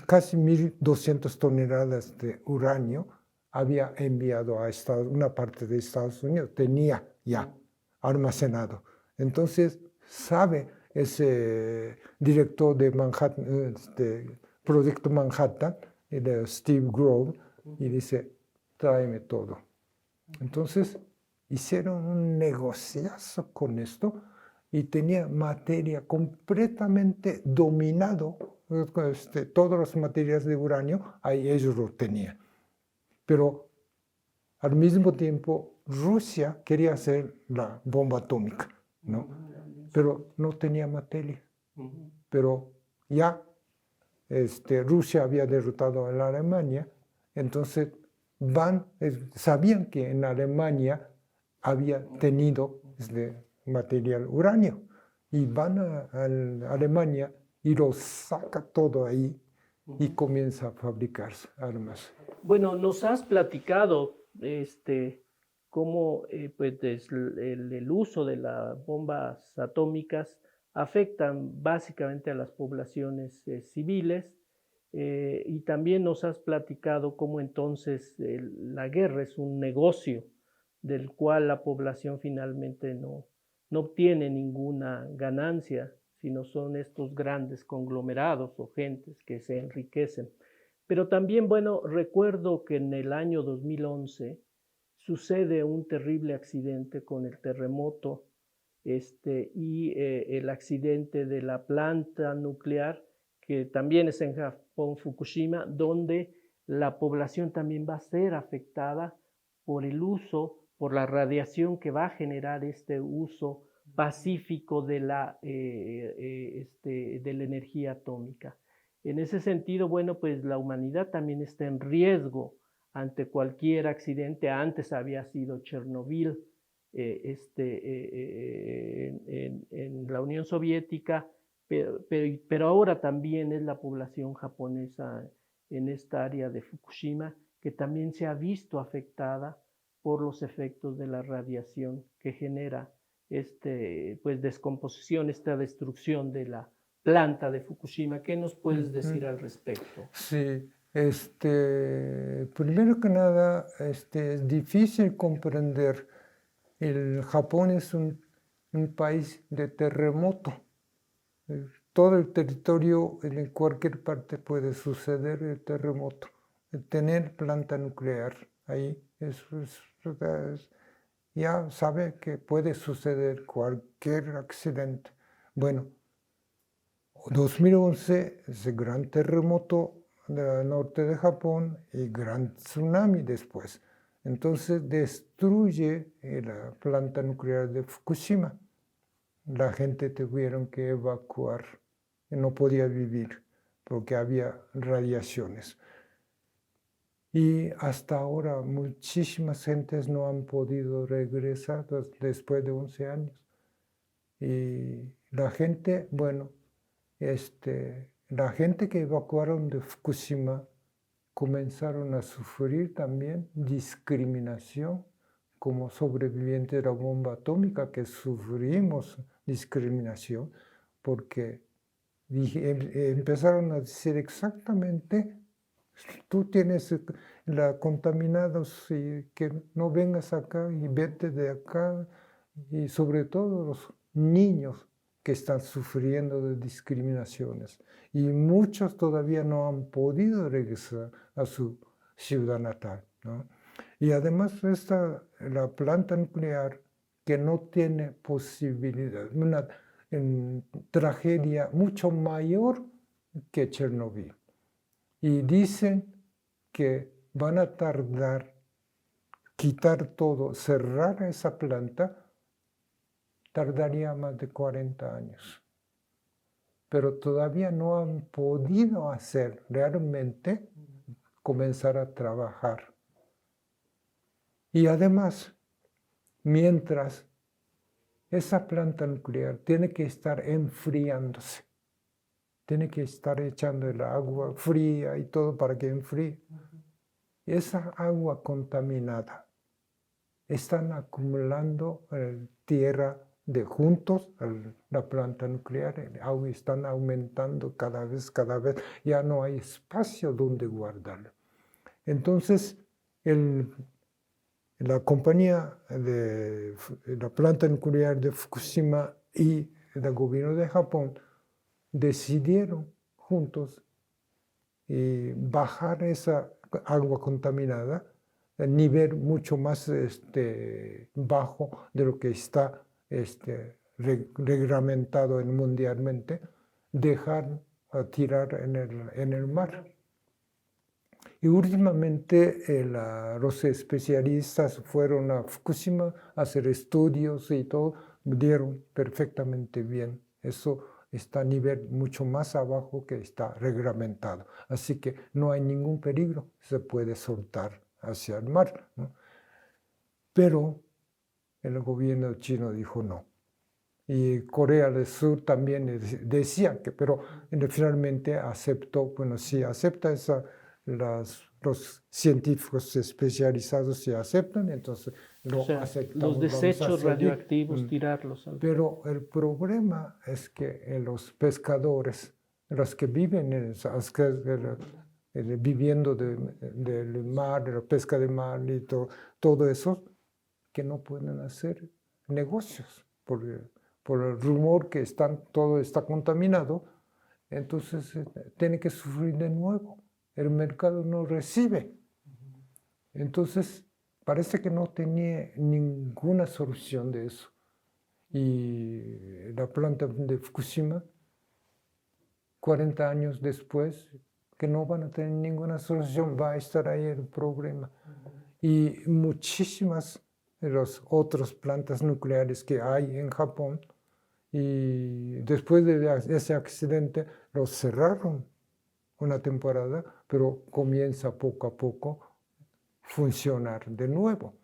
casi 1.200 toneladas de uranio, había enviado a una parte de Estados Unidos, tenía ya almacenado. Entonces, sabe ese director de Manhattan, Proyecto Manhattan, de Steve Grove, y dice, tráeme todo. Entonces, hicieron un negociazo con esto y tenía materia completamente dominado, todas las materias de uranio, ahí ellos lo tenían. Pero al mismo tiempo, Rusia quería hacer la bomba atómica, ¿no? Pero no tenía materia. Pero ya Rusia había derrotado a la Alemania, entonces sabían que en Alemania había tenido material uranio, y van a Alemania y lo saca todo ahí y comienza a fabricarse armas. Bueno, nos has platicado cómo pues, el uso de las bombas atómicas afectan básicamente a las poblaciones civiles, y también nos has platicado cómo entonces la guerra es un negocio del cual la población finalmente no obtiene ninguna ganancia, sino son estos grandes conglomerados o gentes que se enriquecen. Pero también, bueno, recuerdo que en el año 2011 sucede un terrible accidente con el terremoto y el accidente de la planta nuclear, que también es en Japón, Fukushima, donde la población también va a ser afectada por el uso, por la radiación que va a generar este uso pacífico de la energía atómica. En ese sentido, bueno, pues la humanidad también está en riesgo ante cualquier accidente. Antes había sido Chernobyl en la Unión Soviética, pero ahora también es la población japonesa en esta área de Fukushima que también se ha visto afectada por los efectos de la radiación que genera pues descomposición, esta destrucción de la planta de Fukushima. ¿Qué nos puedes decir al respecto? Sí, primero que nada, es difícil comprender. El Japón es un país de terremoto. Todo el territorio, en cualquier parte puede suceder el terremoto. Tener planta nuclear ahí, ya sabe que puede suceder cualquier accidente. Bueno, 2011, ese gran terremoto del norte de Japón y gran tsunami después. Entonces destruye la planta nuclear de Fukushima. La gente tuvieron que evacuar, no podía vivir. porque había radiaciones. Y hasta ahora muchísimas gentes no han podido regresar después de 11 años. Y la gente, bueno, la gente que evacuaron de Fukushima comenzaron a sufrir también discriminación como sobrevivientes de la bomba atómica, que sufrimos discriminación, porque empezaron a decir exactamente, tú tienes la contaminados y que no vengas acá y vete de acá, y sobre todo los niños que están sufriendo de discriminaciones. Y muchos todavía no han podido regresar a su ciudad natal, ¿no? Y además está la planta nuclear que no tiene posibilidad, una tragedia mucho mayor que Chernobyl. Y dicen que van a tardar, quitar todo, cerrar esa planta, tardaría más de 40 años. Pero todavía no han podido hacer realmente comenzar a trabajar. Y además, mientras esa planta nuclear tiene que estar enfriándose, tiene que estar echando el agua fría y todo para que enfríe. Esa agua contaminada están acumulando tierra de juntos a la planta nuclear, el agua están aumentando cada vez, ya no hay espacio donde guardarlo. Entonces, la compañía de la planta nuclear de Fukushima y el gobierno de Japón decidieron juntos bajar esa agua contaminada a nivel mucho más bajo de lo que está reglamentado mundialmente, dejar tirar en el mar. Y últimamente los especialistas fueron a Fukushima a hacer estudios y todo, dieron perfectamente bien. Eso está a nivel mucho más abajo que está reglamentado. Así que no hay ningún peligro, se puede soltar hacia el mar, ¿no? Pero el gobierno chino dijo no. Y Corea del Sur también decía que, pero finalmente aceptó, bueno, sí acepta esa, los científicos especializados se aceptan, entonces lo aceptamos. Los desechos radioactivos, tirarlos. Pero el problema es que los pescadores, los que viven viviendo del mar, de la pesca de mar y todo eso, que no pueden hacer negocios por el rumor que todo está contaminado, entonces tiene que sufrir de nuevo. El mercado no recibe. Entonces, parece que no tenía ninguna solución de eso. Y la planta de Fukushima, 40 años después, que no van a tener ninguna solución, va a estar ahí el problema. Y muchísimas de las otras plantas nucleares que hay en Japón, y después de ese accidente los cerraron una temporada, pero comienza poco a poco funcionar de nuevo.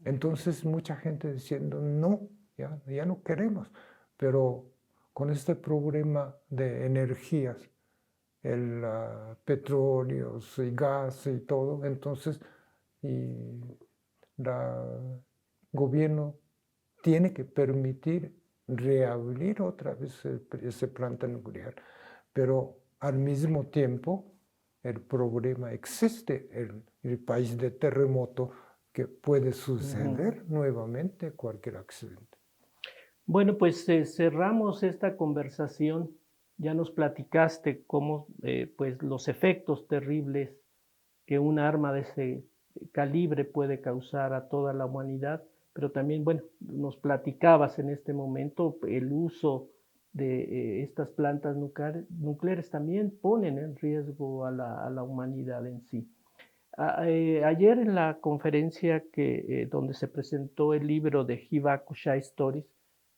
Entonces mucha gente diciendo no, ya no queremos, pero con este problema de energías, el petróleo y gas y todo, entonces el gobierno tiene que permitir reabrir otra vez esa planta nuclear, pero al mismo tiempo el problema existe, el país de terremoto, que puede suceder nuevamente cualquier accidente. Bueno, pues cerramos esta conversación. Ya nos platicaste cómo pues los efectos terribles que un arma de ese calibre puede causar a toda la humanidad, pero también, bueno, nos platicabas en este momento el uso de estas plantas nucleares también ponen en riesgo a la humanidad en sí. Ayer en la conferencia donde se presentó el libro de Hibakusha Stories,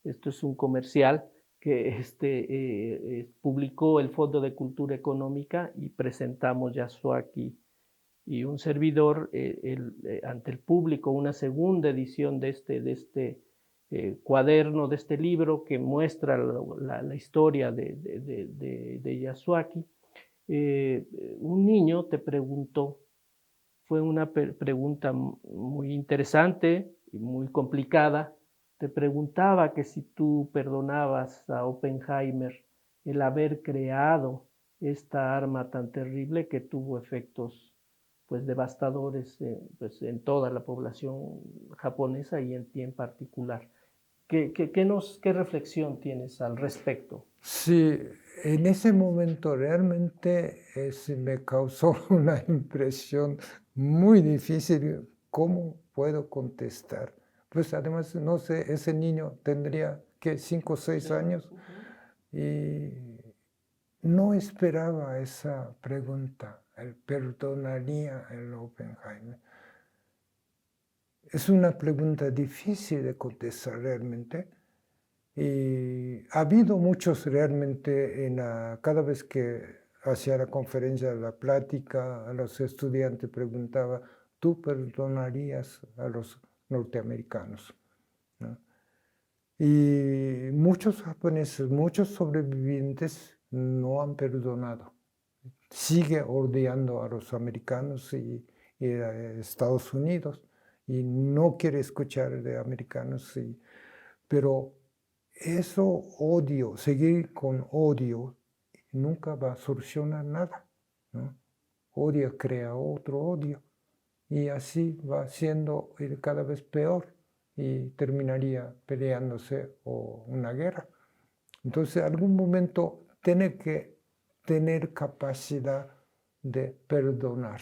esto es un comercial que publicó el Fondo de Cultura Económica y presentamos Yasuaki y un servidor ante el público una segunda edición de este cuaderno, de este libro que muestra la historia de Yasuaki. Un niño te preguntó, fue una pregunta muy interesante y muy complicada, te preguntaba que si tú perdonabas a Oppenheimer el haber creado esta arma tan terrible que tuvo efectos pues devastadores pues, en toda la población japonesa y en ti en particular. ¿Qué reflexión tienes al respecto? Sí, en ese momento realmente me causó una impresión muy difícil. ¿Cómo puedo contestar? Pues además, no sé, ese niño tendría que 5 o 6 años y no esperaba esa pregunta, el perdonaría el Oppenheimer. Es una pregunta difícil de contestar realmente. Y ha habido muchos realmente, cada vez que hacía la conferencia, la plática, a los estudiantes preguntaba, ¿tú perdonarías a los norteamericanos? ¿No? Y muchos japoneses, muchos sobrevivientes no han perdonado. Sigue odiando a los americanos y a Estados Unidos y no quiere escuchar de americanos. Pero eso odio, seguir con odio, nunca va a solucionar nada, ¿no? Odio crea otro odio y así va siendo cada vez peor y terminaría peleándose o una guerra. Entonces, en algún momento tiene que tener capacidad de perdonar,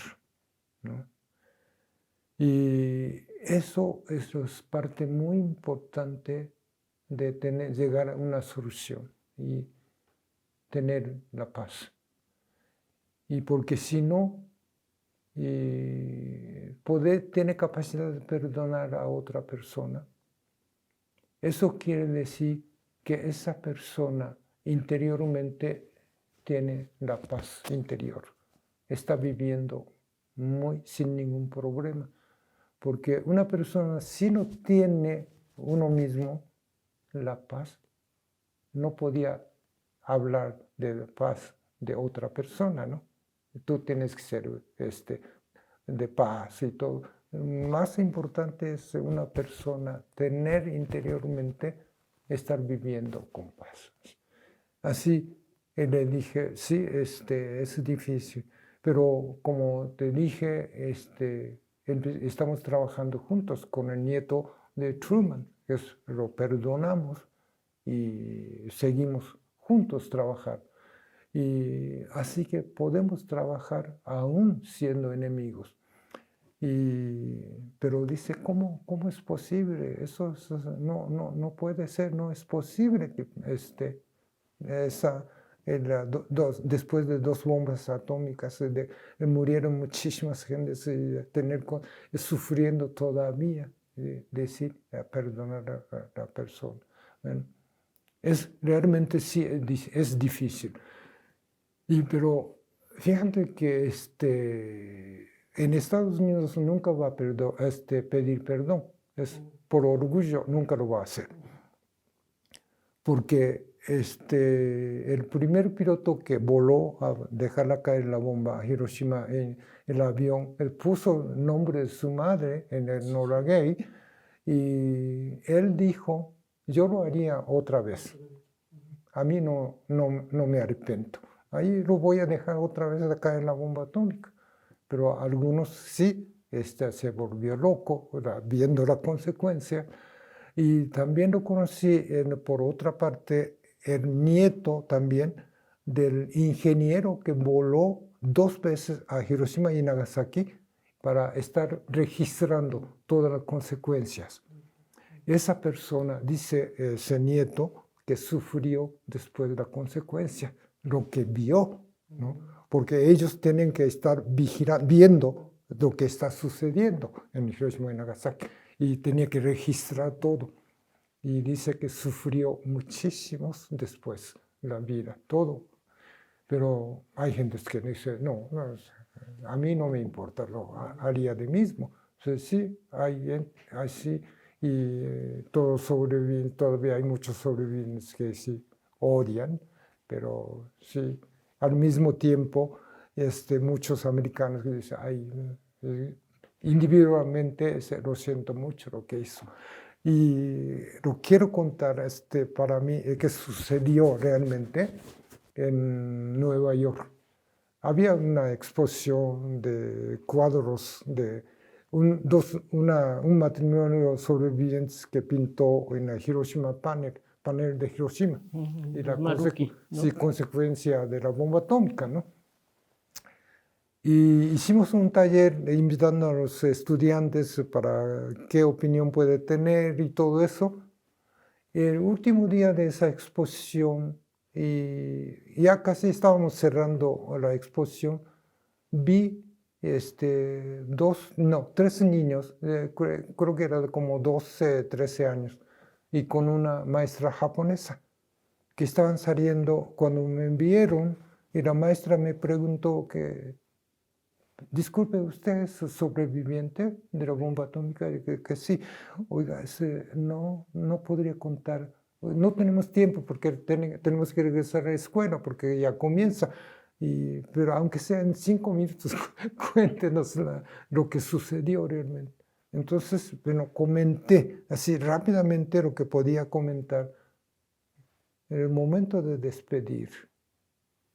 ¿no? Y eso es parte muy importante de llegar a una solución y tener la paz. Y porque si no, tener capacidad de perdonar a otra persona, eso quiere decir que esa persona interiormente tiene la paz interior, está viviendo sin ningún problema. Porque una persona, si no tiene uno mismo la paz, no podía hablar de la paz de otra persona, ¿no? Tú tienes que ser de paz y todo. Más importante es una persona tener interiormente, estar viviendo con paz. Así le dije, sí, es difícil, pero como te dije, estamos trabajando juntos con el nieto de Truman, lo perdonamos y seguimos juntos trabajando. Y así que podemos trabajar aún siendo enemigos. Pero dice, ¿cómo es posible? Eso no puede ser, no es posible que después de 2 bombas atómicas murieron muchísimas gentes sufriendo todavía, decir, perdonar a la persona. Bueno, realmente sí es difícil. Pero fíjate que en Estados Unidos nunca va a pedir perdón. Por orgullo nunca lo va a hacer. Porque el primer piloto que voló a dejarla caer la bomba a Hiroshima en el avión, él puso el nombre de su madre en el Noragay y él dijo, yo lo haría otra vez. A mí no me arrepiento. Ahí lo voy a dejar otra vez a caer la bomba atómica. Pero algunos sí, se volvió loco viendo la consecuencia. Y también lo conocí, por otra parte, el nieto también del ingeniero que voló 2 veces a Hiroshima y Nagasaki para estar registrando todas las consecuencias. Esa persona, dice ese nieto, que sufrió después de la consecuencia, lo que vio, ¿no? Porque ellos tienen que estar viendo lo que está sucediendo en Hiroshima y Nagasaki y tenía que registrar todo. y dice que sufrió muchísimos después la vida, todo. Pero hay gente que dice, no, a mí no me importa, lo haría de mismo. O sea, sí, hay así, y todos sobreviven, todavía hay muchos sobrevivientes que sí odian, pero sí, al mismo tiempo, muchos americanos que dicen, ay, individualmente lo siento mucho lo que hizo. Y lo quiero contar para mí, que sucedió realmente en Nueva York. Había una exposición de cuadros de un matrimonio de sobrevivientes que pintó en el Hiroshima panel de Hiroshima. Y la Maruki, ¿no? consecuencia de la bomba atómica, ¿no? Y hicimos un taller invitando a los estudiantes para qué opinión puede tener y todo eso. El último día de esa exposición, y ya casi estábamos cerrando la exposición, vi tres niños, creo que era de como 12, 13 años, y con una maestra japonesa, que estaban saliendo cuando me vieron, y la maestra me preguntó disculpe, ¿usted es sobreviviente de la bomba atómica? Y que sí. Oiga, no podría contar. No tenemos tiempo porque tenemos que regresar a la escuela porque ya comienza. Pero aunque sea en 5 minutos, cuéntenos lo que sucedió realmente. Entonces, bueno, comenté así rápidamente lo que podía comentar. En el momento de despedir,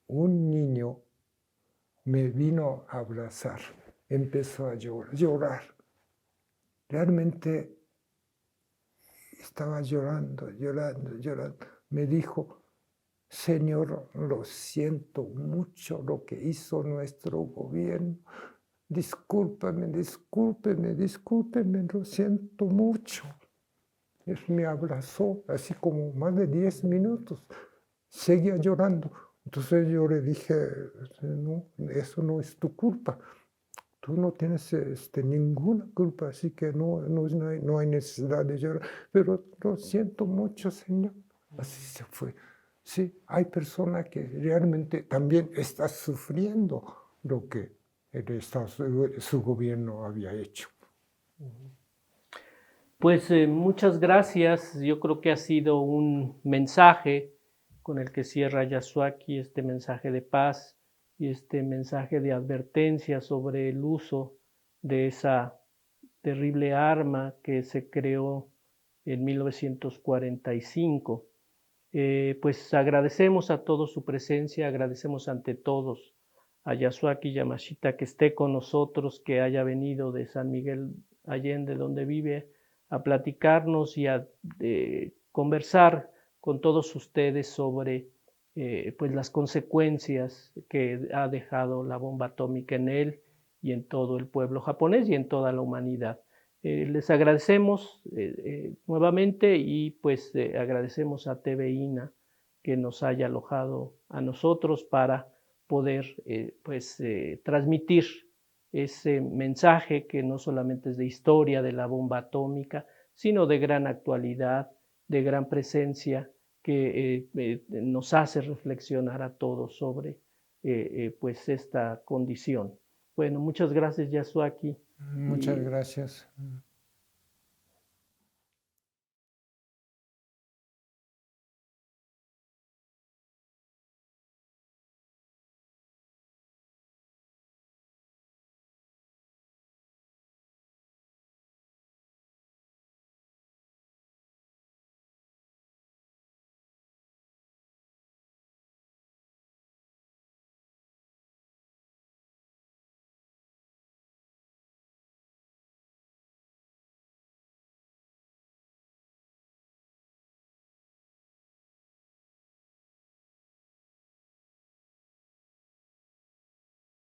un niño me vino a abrazar, empezó a llorar. Realmente estaba llorando. Me dijo, Señor, lo siento mucho lo que hizo nuestro gobierno. Discúlpame, lo siento mucho. Me abrazó así como más de 10 minutos. Seguía llorando. Entonces yo le dije, no, eso no es tu culpa. Tú no tienes ninguna culpa, así que no hay necesidad de llorar. Pero lo siento mucho, Señor. Así se fue. Sí, hay personas que realmente también están sufriendo lo que su gobierno había hecho. Pues muchas gracias. Yo creo que ha sido un mensaje con el que cierra Yasuaki, este mensaje de paz y este mensaje de advertencia sobre el uso de esa terrible arma que se creó en 1945. Pues agradecemos a todos su presencia, agradecemos ante todos a Yasuaki Yamashita que esté con nosotros, que haya venido de San Miguel Allende, donde vive, a platicarnos y a conversar con todos ustedes sobre pues las consecuencias que ha dejado la bomba atómica en él y en todo el pueblo japonés y en toda la humanidad. Les agradecemos nuevamente y pues agradecemos a TV INA que nos haya alojado a nosotros para poder transmitir ese mensaje que no solamente es de historia de la bomba atómica, sino de gran actualidad, de gran presencia que nos hace reflexionar a todos sobre pues esta condición. Bueno, muchas gracias, Yasuaki. Muchas gracias.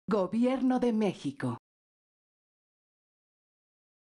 Gobierno de México.